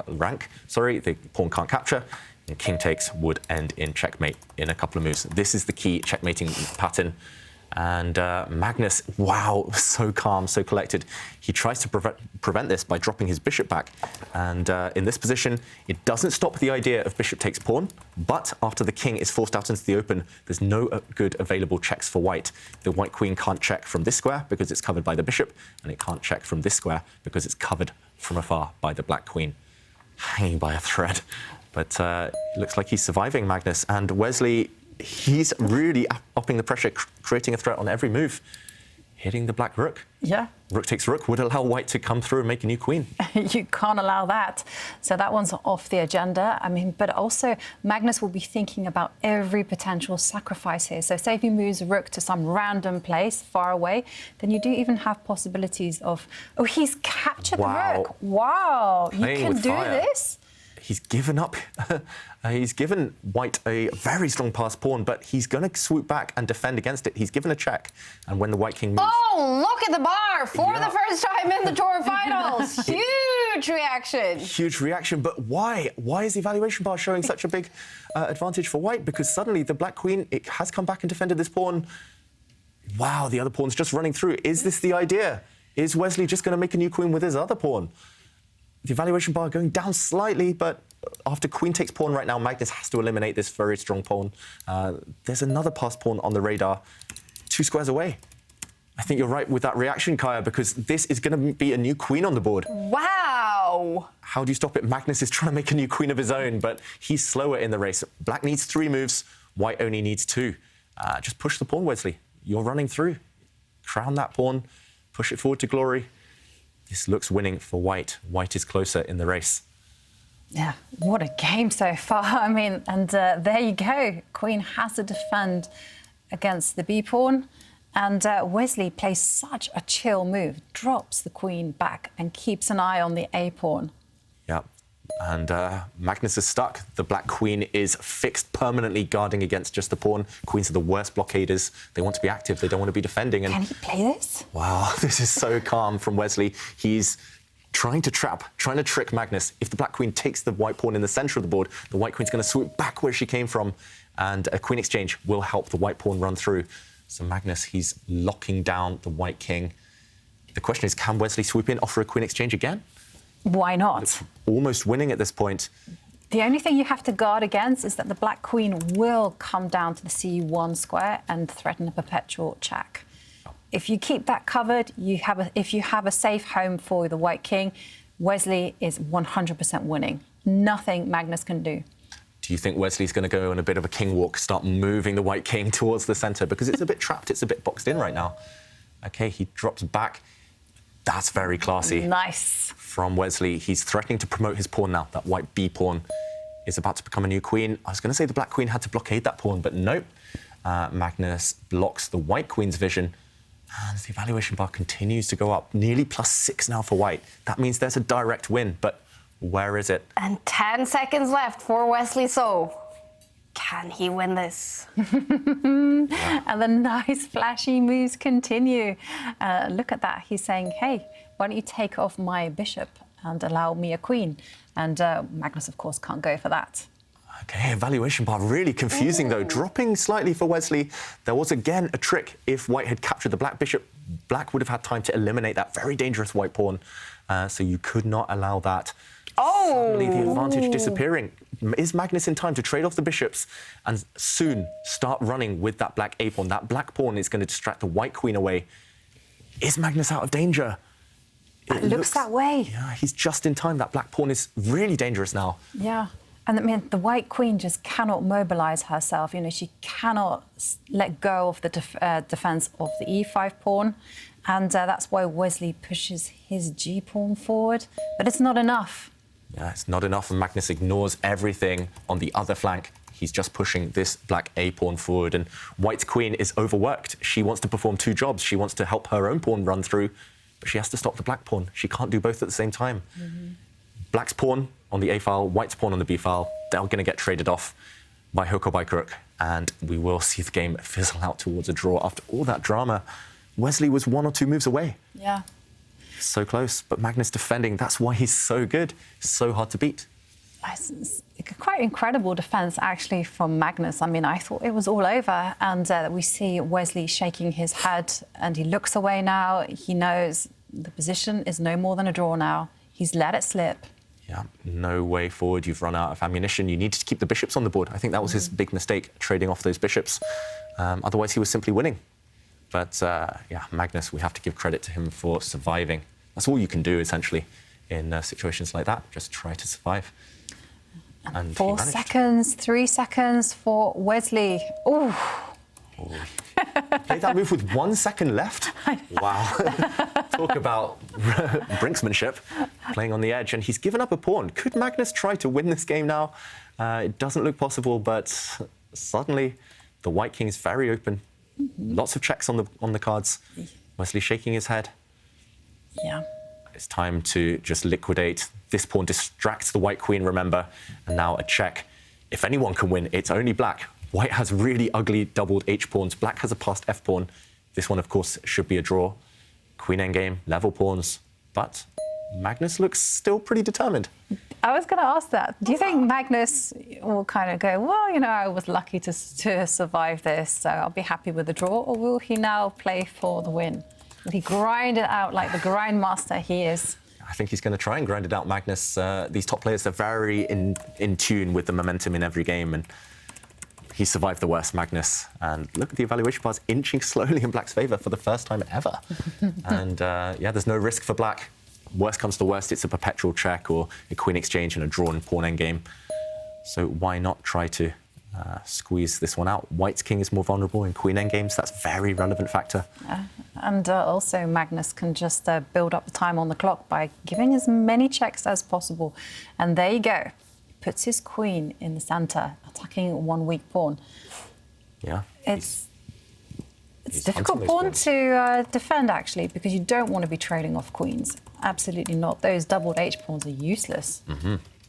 rank. Sorry, the pawn can't capture. And king takes would end in checkmate in a couple of moves. This is the key checkmating pattern. And Magnus, wow, so calm, so collected. He tries to prevent this by dropping his bishop back. And in this position, it doesn't stop the idea of bishop takes pawn, but after the king is forced out into the open, there's no good available checks for white. The white queen can't check from this square because it's covered by the bishop, and it can't check from this square because it's covered from afar by the black queen, hanging by a thread. But it looks like he's surviving, Magnus. And Wesley, he's really upping the pressure, creating a threat on every move, hitting the black rook. Yeah. Rook takes rook would allow white to come through and make a new queen. You can't allow that. So that one's off the agenda. I mean, but also Magnus will be thinking about every potential sacrifice here. So say if he moves rook to some random place far away, then you do even have possibilities of, oh, he's captured the rook. Wow, you can do this? He's given up. He's given white a very strong passed pawn, but he's going to swoop back and defend against it. He's given a check, and when the white king moves... Oh, look at the bar for the first time in the tour finals. Huge reaction. Huge reaction, but why? Why is the evaluation bar showing such a big advantage for white? Because suddenly the black queen, it has come back and defended this pawn. Wow, the other pawn's just running through. Is this the idea? Is Wesley just going to make a new queen with his other pawn? The evaluation bar going down slightly, but after queen takes pawn right now, Magnus has to eliminate this very strong pawn. There's another passed pawn on the radar, 2 squares away. I think you're right with that reaction, Kaya, because this is going to be a new queen on the board. Wow. How do you stop it? Magnus is trying to make a new queen of his own, but he's slower in the race. Black needs 3 moves, white only needs 2. Just push the pawn, Wesley. You're running through. Crown that pawn, push it forward to glory. This looks winning for white. White is closer in the race. Yeah, what a game so far. I mean, and there you go. Queen has to defend against the b-pawn. And Wesley plays such a chill move, drops the queen back and keeps an eye on the a-pawn. Yeah, and Magnus is stuck. The black queen is fixed permanently, guarding against just the pawn. Queens are the worst blockaders. They want to be active. They don't want to be defending. And can he play this? Wow, this is so calm from Wesley. He's trying to trick Magnus. If the black queen takes the white pawn in the center of the board, the white queen's going to swoop back where she came from, and a queen exchange will help the white pawn run through. So Magnus, he's locking down the white king. The question is, can Wesley swoop in, offer a queen exchange again? Why not? It's almost winning at this point. The only thing you have to guard against is that the black queen will come down to the c1 square and threaten a perpetual check. If you keep that covered, if you have a safe home for the white king, Wesley is 100% winning. Nothing Magnus can do. Do you think Wesley's going to go on a bit of a king walk, start moving the white king towards the centre? Because it's a bit trapped, it's a bit boxed in right now. OK, he drops back. That's very classy. Nice. From Wesley. He's threatening to promote his pawn now. That white b-pawn is about to become a new queen. I was going to say the black queen had to blockade that pawn, but nope. Magnus blocks the white queen's vision. And the evaluation bar continues to go up, nearly +6 now for white. That means there's a direct win, but where is it? And 10 seconds left for Wesley So. Can he win this? And the nice flashy moves continue. Look at that. He's saying, hey, why don't you take off my bishop and allow me a queen? And Magnus, of course, can't go for that. Okay, evaluation bar really confusing though, dropping slightly for Wesley. There was again a trick. If white had captured the black bishop, black would have had time to eliminate that very dangerous white pawn. So you could not allow that. Suddenly the advantage disappearing. Is Magnus in time to trade off the bishops and soon start running with that black a pawn? That black pawn is going to distract the white queen away. Is Magnus out of danger? It looks that way. Yeah, he's just in time. That black pawn is really dangerous now. Yeah. And I mean, the white queen just cannot mobilize herself. You know, she cannot let go of the defense of the e5 pawn. And that's why Wesley pushes his g pawn forward. But it's not enough. Yeah, it's not enough, and Magnus ignores everything on the other flank. He's just pushing this black a pawn forward, and white's queen is overworked. She wants to perform two jobs. She wants to help her own pawn run through, but she has to stop the black pawn. She can't do both at the same time. Black's pawn on the a file, white's pawn on the b file, they're going to get traded off by hook or by crook, and we will see the game fizzle out towards a draw after all that drama. Wesley was 1 or 2 moves away. Yeah. So close, but Magnus defending, that's why he's so good, so hard to beat. It's quite incredible defense, actually, from Magnus. I mean, I thought it was all over, and we see Wesley shaking his head, and he looks away now. He knows the position is no more than a draw now. He's let it slip. Yeah, no way forward. You've run out of ammunition. You need to keep the bishops on the board. I think that was his big mistake, trading off those bishops. Otherwise, he was simply winning. But yeah, Magnus, we have to give credit to him for surviving. That's all you can do, essentially, in situations like that. Just try to survive. And 4 seconds, 3 seconds for Wesley. Ooh. Played that move with 1 second left. Wow. Talk about brinksmanship, playing on the edge. And he's given up a pawn. Could Magnus try to win this game now? It doesn't look possible, but suddenly the white king is very open. Lots of checks on the cards. Wesley shaking his head. Yeah. It's time to just liquidate. This pawn distracts the white queen, remember, and now a check. If anyone can win, it's only black. White has really ugly doubled H pawns. Black has a passed F pawn. This one, of course, should be a draw. Queen endgame, level pawns. But Magnus looks still pretty determined. I was going to ask that. Do you think Magnus will kind of go, well, you know, I was lucky to survive this, so I'll be happy with the draw, or will he now play for the win? Will he grind it out like the grind master he is? I think he's going to try and grind it out, Magnus. These top players are very in tune with the momentum in every game, and he survived the worst, Magnus. And look at the evaluation bars inching slowly in black's favour for the first time ever. And yeah, there's no risk for black. Worst comes to worst, it's a perpetual check or a queen exchange and a drawn pawn endgame. So why not try to squeeze this one out? White's king is more vulnerable in queen endgames. That's a very relevant factor. And also Magnus can just build up the time on the clock by giving as many checks as possible. And there you go. Puts his queen in the centre, attacking one weak pawn. Yeah. It's a difficult pawn to defend, actually, because you don't want to be trading off queens. Absolutely not. Those doubled H pawns are useless.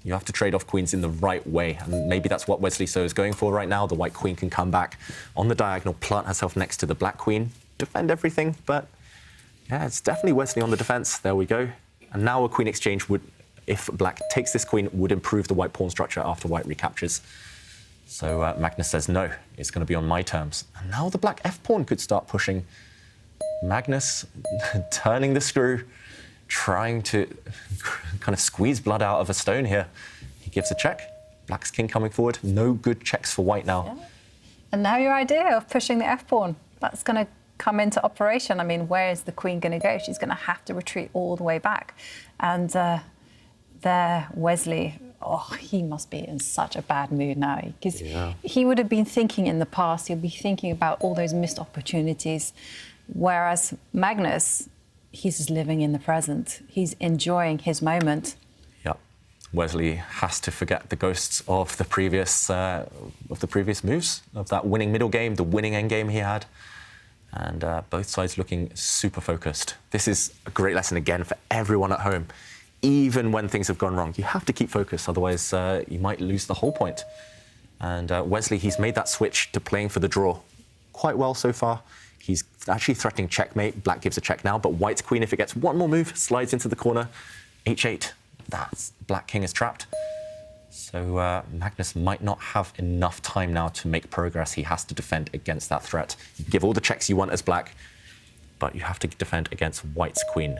You have to trade off queens in the right way, and maybe that's what Wesley So is going for right now. The white queen can come back on the diagonal, plant herself next to the black queen, defend everything, but yeah, it's definitely Wesley on the defense. There we go. And now a queen exchange would, if black takes this queen, would improve the white pawn structure after white recaptures. So Magnus says, no, it's going to be on my terms. And now the black F pawn could start pushing. Magnus turning the screw, trying to kind of squeeze blood out of a stone here. He gives a check. Black's king coming forward. No good checks for white now. Yeah. And now your idea of pushing the F pawn, that's going to come into operation. I mean, where is the queen going to go? She's going to have to retreat all the way back. And there, Wesley, oh, he must be in such a bad mood now, because he would have been thinking in the past, he'll be thinking about all those missed opportunities, whereas Magnus, he's just living in the present. He's enjoying his moment. Yep. Wesley has to forget the ghosts of the previous moves, of that winning middle game, the winning end game he had. And both sides looking super focused. This is a great lesson again for everyone at home. Even when things have gone wrong, you have to keep focused, otherwise you might lose the whole point. And Wesley, he's made that switch to playing for the draw quite well so far. He's actually threatening checkmate. Black gives a check now, but white's queen, if it gets one more move, slides into the corner. H8, that's black king is trapped. So Magnus might not have enough time now to make progress. He has to defend against that threat. You give all the checks you want as black, but you have to defend against white's queen.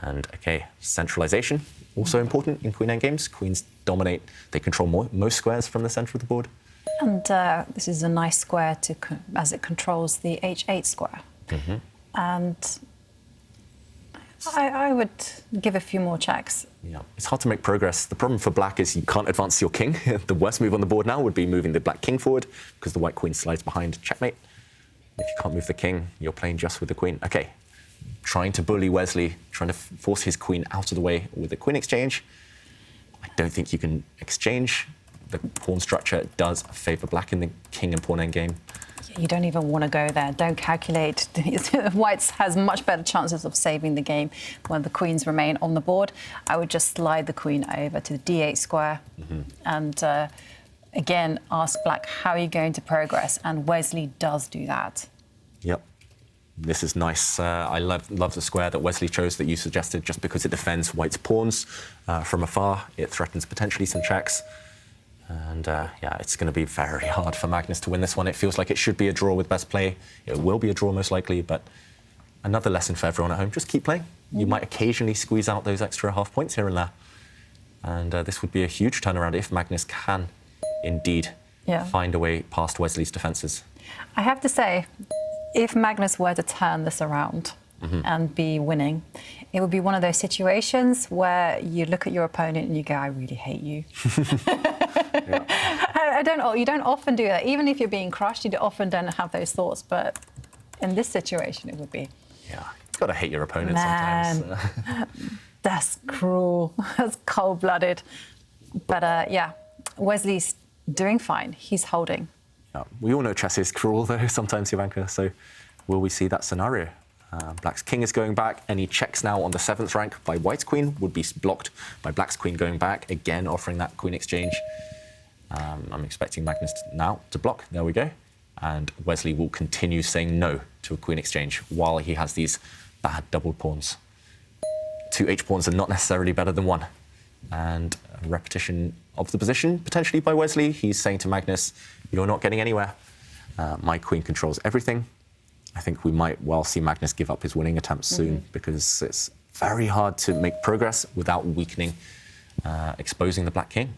And okay, centralization, also important in queen endgames. Queens dominate, they control most squares from the center of the board. And this is a nice square as it controls the h8 square. And I would give a few more checks. Yeah, it's hard to make progress. The problem for black is you can't advance your king. The worst move on the board now would be moving the black king forward because the white queen slides behind checkmate. If you can't move the king, you're playing just with the queen. Okay, trying to bully Wesley, trying to force his queen out of the way with the queen exchange. I don't think you can exchange. The pawn structure does favour black in the king and pawn endgame. You don't even want to go there. Don't calculate. White has much better chances of saving the game when the queens remain on the board. I would just slide the queen over to the d8 square and again ask black, how are you going to progress? And Wesley does do that. Yep. This is nice. I love the square that Wesley chose that you suggested just because it defends white's pawns from afar. It threatens potentially some checks. And yeah, it's going to be very hard for Magnus to win this one. It feels like it should be a draw with best play. It will be a draw most likely, but another lesson for everyone at home, just keep playing. You might occasionally squeeze out those extra half points here and there. And this would be a huge turnaround if Magnus can indeed find a way past Wesley's defences. I have to say, if Magnus were to turn this around and be winning, it would be one of those situations where you look at your opponent and you go, I really hate you. You don't often do that. Even if you're being crushed, you often don't have those thoughts. But in this situation, it would be. Yeah, you've got to hate your opponent sometimes. That's cruel. That's cold-blooded. But yeah, Wesley's doing fine. He's holding. Yeah, we all know chess is cruel, though, sometimes, Jovanka. So will we see that scenario? Black's king is going back. Any checks now on the 7th rank by white's queen would be blocked by black's queen going back, again offering that queen exchange. I'm expecting Magnus now to block. There we go. And Wesley will continue saying no to a queen exchange while he has these bad doubled pawns. 2 h-pawns are not necessarily better than 1. And a repetition of the position, potentially by Wesley. He's saying to Magnus, you're not getting anywhere. My queen controls everything. I think we might well see Magnus give up his winning attempts soon because it's very hard to make progress without weakening, exposing the black king.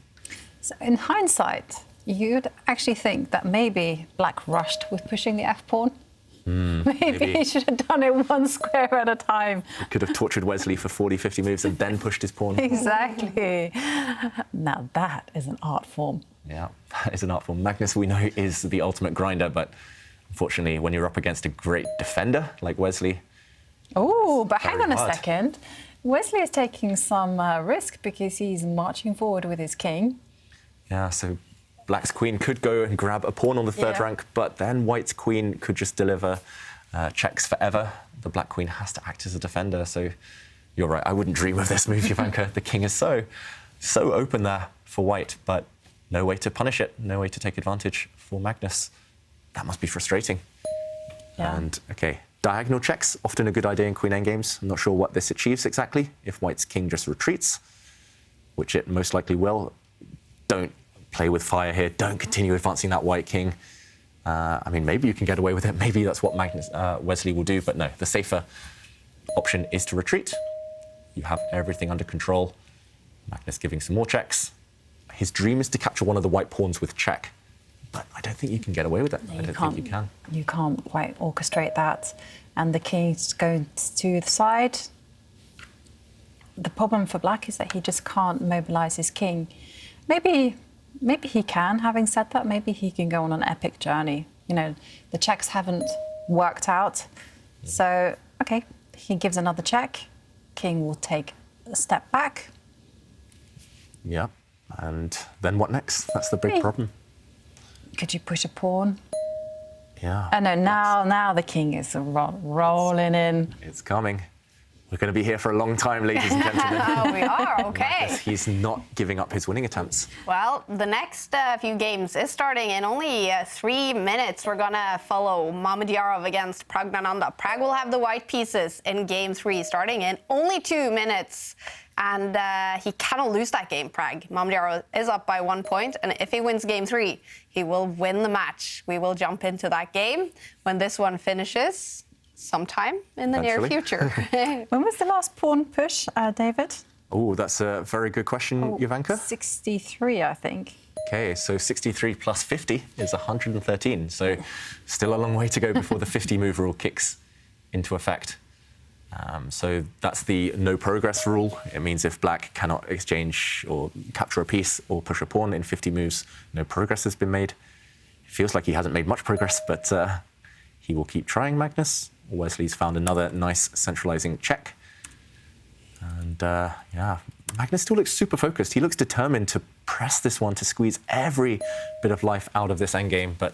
So in hindsight, you'd actually think that maybe black rushed with pushing the f-pawn. Maybe he should have done it one square at a time. He could have tortured Wesley for 40, 50 moves and then pushed his pawn. Exactly. Now that is an art form. Yeah, that is an art form. Magnus, we know, is the ultimate grinder, but unfortunately, when you're up against a great defender like Wesley... Oh, but hang on a second. Wesley is taking some risk because he's marching forward with his king. Yeah, so black's queen could go and grab a pawn on the 3rd rank, but then white's queen could just deliver checks forever. The black queen has to act as a defender, so you're right. I wouldn't dream of this move, Jovanka. The king is so open there for white, but no way to punish it, no way to take advantage for Magnus. That must be frustrating. Yeah. And, OK, diagonal checks, often a good idea in queen endgames. I'm not sure what this achieves exactly. If white's king just retreats, which it most likely will, don't play with fire here. Don't continue advancing that white king. I mean, maybe you can get away with it. Maybe that's what Wesley will do. But no, the safer option is to retreat. You have everything under control. Magnus giving some more checks. His dream is to capture one of the white pawns with check. But I don't think you can get away with it. I don't think you can. You can't quite orchestrate that. And the king's going to the side. The problem for black is that he just can't mobilize his king. Maybe he can, having said that, maybe he can go on an epic journey. You know, the checks haven't worked out. So, OK, he gives another check. King will take a step back. Yeah, and then what next? That's the big problem. Could you push a pawn? Yeah. Oh no, now the king is rolling in. It's coming. We're going to be here for a long time, ladies and gentlemen. Oh, we are, okay. Magnus, he's not giving up his winning attempts. Well, the next few games is starting in only 3 minutes. We're gonna follow Mamedyarov against Pragnananda. Prag will have the white pieces in game 3, starting in only 2 minutes. And he cannot lose that game, Prag. Mamedyarov is up by 1 point, and if he wins game 3, he will win the match. We will jump into that game when this one finishes sometime in the near future. When was the last pawn push, David? Oh, that's a very good question, Jovanka. 63, I think. Okay, so 63 plus 50 is 113. So still a long way to go before the 50 move rule kicks into effect. So that's the no progress rule. It means if black cannot exchange or capture a piece or push a pawn in 50 moves, no progress has been made. It feels like he hasn't made much progress, but he will keep trying, Magnus. Wesley's found another nice centralizing check. And yeah, Magnus still looks super focused. He looks determined to press this one, to squeeze every bit of life out of this endgame, but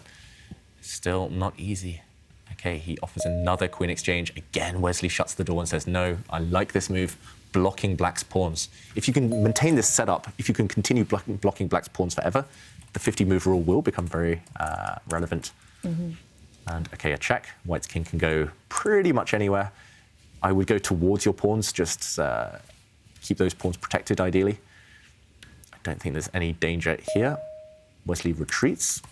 still not easy. Okay, he offers another queen exchange. Again, Wesley shuts the door and says, no, I like this move, blocking black's pawns. If you can maintain this setup, if you can continue blocking black's pawns forever, the 50 move rule will become very relevant. And okay, a check. White's king can go pretty much anywhere. I would go towards your pawns, just keep those pawns protected, ideally. I don't think there's any danger here. Wesley retreats.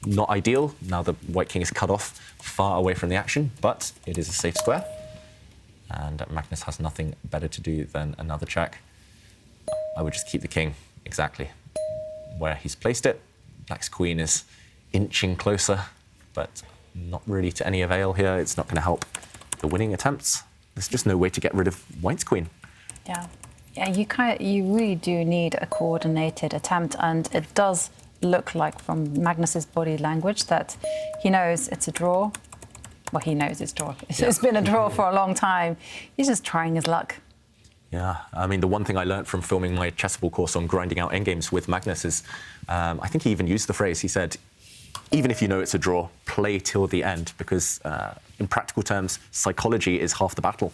Not ideal. Now the white king is cut off, far away from the action, but it is a safe square. And Magnus has nothing better to do than another check. I would just keep the king exactly where he's placed it. Black's queen is inching closer, but not really to any avail here. It's not going to help the winning attempts. There's just no way to get rid of white's queen. Yeah, you really do need a coordinated attempt, and it does look like from Magnus's body language that he knows it's a draw. Well, he knows it's a draw. It's been a draw for a long time. He's just trying his luck. Yeah, I mean, the one thing I learned from filming my chessable course on grinding out endgames with Magnus is, I think he even used the phrase, he said, even if you know it's a draw, play till the end, because in practical terms, psychology is half the battle.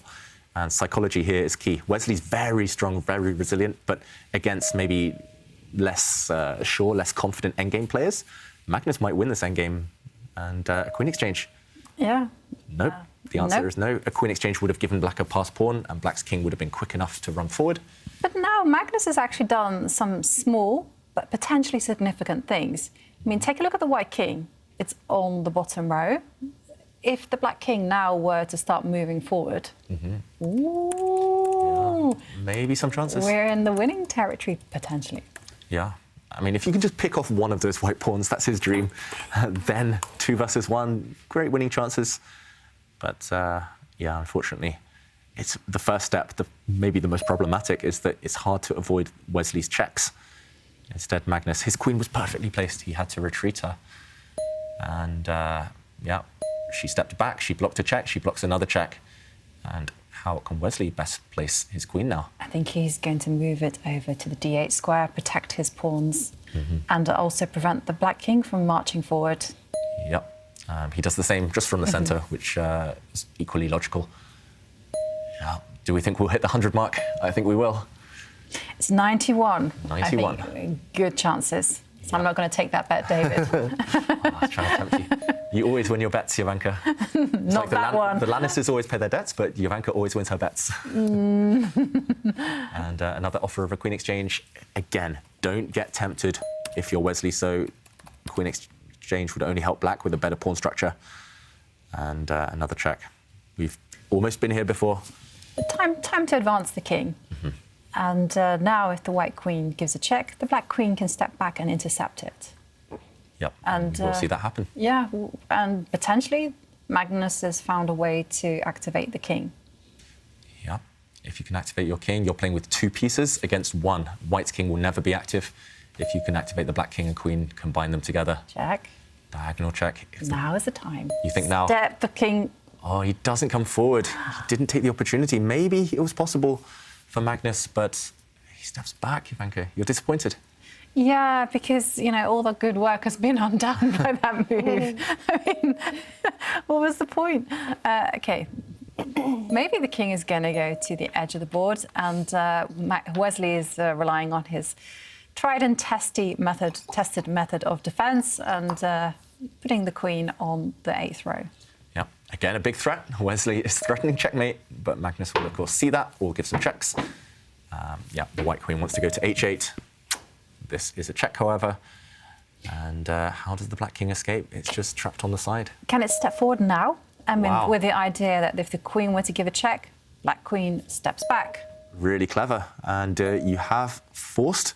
And psychology here is key. Wesley's very strong, very resilient, but against maybe less sure, less confident endgame players, Magnus might win this endgame and a queen exchange. Yeah. Nope. The answer is no. A queen exchange would have given black a passed pawn, and black's king would have been quick enough to run forward. But now Magnus has actually done some small but potentially significant things. I mean, take a look at the white king. It's on the bottom row. If the black king now were to start moving forward, ooh, Yeah, maybe some chances. We're in the winning territory, potentially. Yeah. I mean, if you can just pick off one of those white pawns, that's his dream. Then 2 versus 1, great winning chances. But yeah, unfortunately, it's the first step, maybe the most problematic, is that it's hard to avoid Wesley's checks. Instead, Magnus, his queen was perfectly placed. He had to retreat her. And yeah, she stepped back, she blocked a check, she blocks another check. And how can Wesley best place his queen now? I think he's going to move it over to the d8 square, protect his pawns, and also prevent the black king from marching forward. Yep. He does the same just from the center, which is equally logical. Yeah. Do we think we'll hit the 100 mark? I think we will. It's 91. 91. I think good chances. So I'm not going to take that bet, David. I was trying to tempt you. You always win your bets, Jovanka. Not that one. The Lannisters always pay their debts, but Jovanka always wins her bets. And another offer of a queen exchange. Again, don't get tempted if you're Wesley. So queen exchange would only help black with a better pawn structure. And another check. We've almost been here before. Time to advance the king. And now if the white queen gives a check, the black queen can step back and intercept it. Yep, and we'll see that happen. Yeah, and potentially Magnus has found a way to activate the king. Yeah, if you can activate your king, you're playing with 2 pieces against 1. White's king will never be active. If you can activate the black king and queen, combine them together. Check. Diagonal check. Now is the time. You think now? Step the king. Oh, he doesn't come forward. He didn't take the opportunity. Maybe it was possible for Magnus, but he steps back, Jovanka. You're disappointed. Yeah, because, you know, all the good work has been undone by that move. I mean, what was the point? Okay, maybe the king is going to go to the edge of the board, and Wesley is relying on his tried and tested method of defence and putting the queen on the 8th row. Yeah, again, a big threat. Wesley is threatening checkmate, but Magnus will, of course, see that, will give some checks. Yeah, the white queen wants to go to h8. This is a check, however. And how does the black king escape? It's just trapped on the side. Can it step forward now? I mean, Wow. with the idea that if the queen were to give a check, black queen steps back. Really clever. And you have forced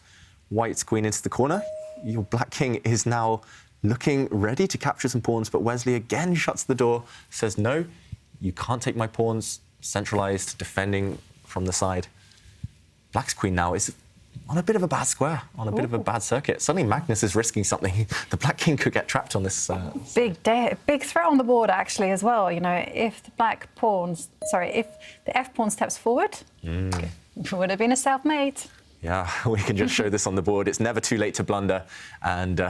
white's queen into the corner. Your black king is now looking ready to capture some pawns, but Wesley again shuts the door, says, no, you can't take my pawns, centralized, defending from the side. Black's queen now is on a bit of a bad square, on a bit of a bad circuit. Suddenly Magnus is risking something. The black king could get trapped on this. Big threat on the board, actually, as well. You know, if the if the f pawn steps forward, it would have been a self-mate. Yeah, we can just show this on the board. It's never too late to blunder. And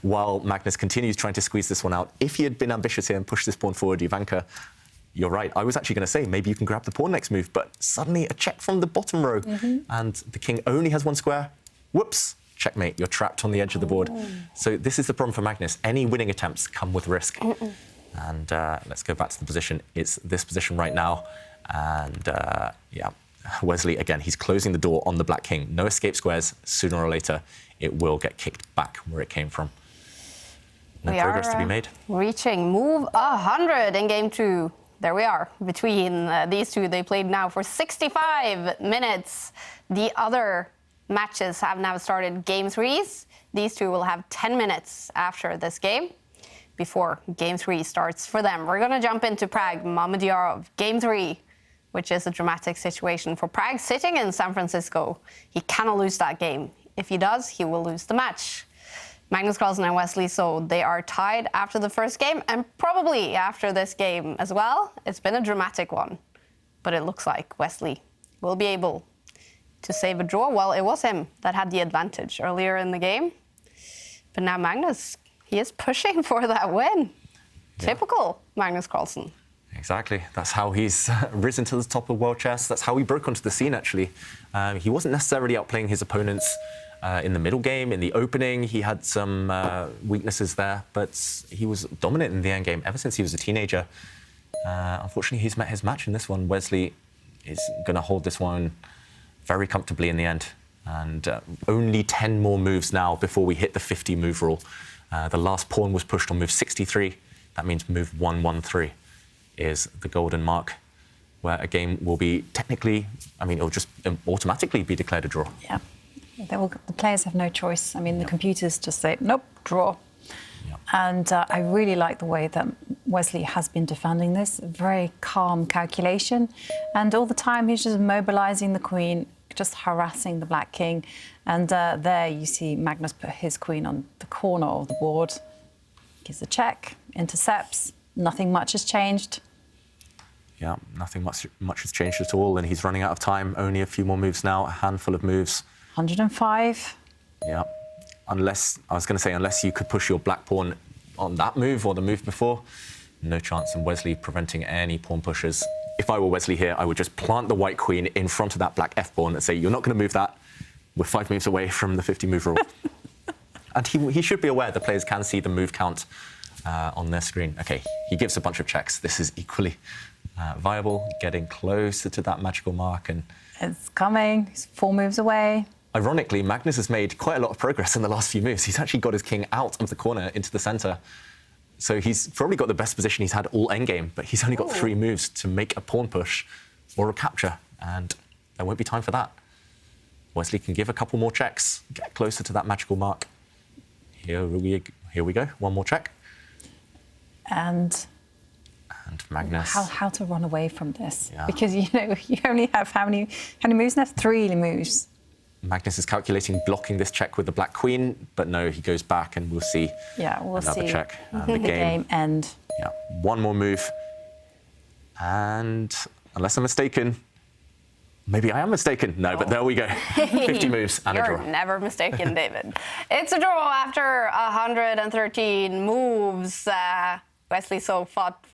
while Magnus continues trying to squeeze this one out, if he had been ambitious here and pushed this pawn forward, Ivanka, you're right. I was actually going to say maybe you can grab the pawn next move, but suddenly a check from the bottom row, and the king only has one square. Whoops, checkmate. You're trapped on the edge of the board. So this is the problem for Magnus. Any winning attempts come with risk. And let's go back to the position. It's this position right now, and yeah, Wesley again. He's closing the door on the black king. No escape squares. Sooner or later, it will get kicked back where it came from. No progress to be made. Reaching move 100 in game 2. There we are, between these two. They played now for 65 minutes. The other matches have now started game 3s. These two will have 10 minutes after this game before game 3 starts for them. We're going to jump into Prague, Mamedyarov, game 3, which is a dramatic situation for Prague sitting in San Francisco. He cannot lose that game. If he does, he will lose the match. Magnus Carlsen and Wesley, so they are tied after the first game and probably after this game as well. It's been a dramatic one, but it looks like Wesley will be able to save a draw. Well, it was him that had the advantage earlier in the game, but now Magnus, he is pushing for that win. Yeah. Typical Magnus Carlsen. Exactly. That's how he's risen to the top of world chess. That's how he broke onto the scene, actually. He wasn't necessarily outplaying his opponents in the middle game, in the opening. He had some weaknesses there, but he was dominant in the end game ever since he was a teenager. Unfortunately, he's met his match in this one. Wesley is going to hold this one very comfortably in the end. And only 10 more moves now before we hit the 50 move rule. The last pawn was pushed on move 63. That means move 113 is the golden mark, where a game will be technically, I mean, it'll just automatically be declared a draw. Yeah. The players have no choice. I mean, the computers just say, nope, draw. Yep. And I really like the way that Wesley has been defending this. Very calm calculation. And all the time, he's just mobilizing the queen, just harassing the black king. And there you see Magnus put his queen on the corner of the board. Gives a check, intercepts. Nothing much has changed. Yeah, nothing much has changed at all. And he's running out of time. Only a few more moves now, a handful of moves. 105. Yeah, unless you could push your black pawn on that move or the move before, no chance. And Wesley preventing any pawn pushes. If I were Wesley here, I would just plant the white queen in front of that black f pawn and say, you're not going to move that. We're 5 moves away from the 50 move rule. And he should be aware the players can see the move count on their screen. Okay, he gives a bunch of checks. This is equally viable, getting closer to that magical mark. And it's coming. He's 4 moves away. Ironically, Magnus has made quite a lot of progress in the last few moves. He's actually got his king out of the corner into the center. So he's probably got the best position he's had all endgame, but he's only got 3 moves to make a pawn push or a capture, and there won't be time for that. Wesley can give a couple more checks, get closer to that magical mark. Here we go, one more check. And Magnus. How to run away from this? Yeah. Because, you know, you only have how many moves now? 3 moves. Magnus is calculating blocking this check with the black queen, but no, he goes back and we'll see another check. And the game end. Yeah, one more move. And unless I'm mistaken, Maybe I am mistaken. No, but there we go. 50 moves and a You're draw. never mistaken, David. It's a draw after 113 moves. Wesley fought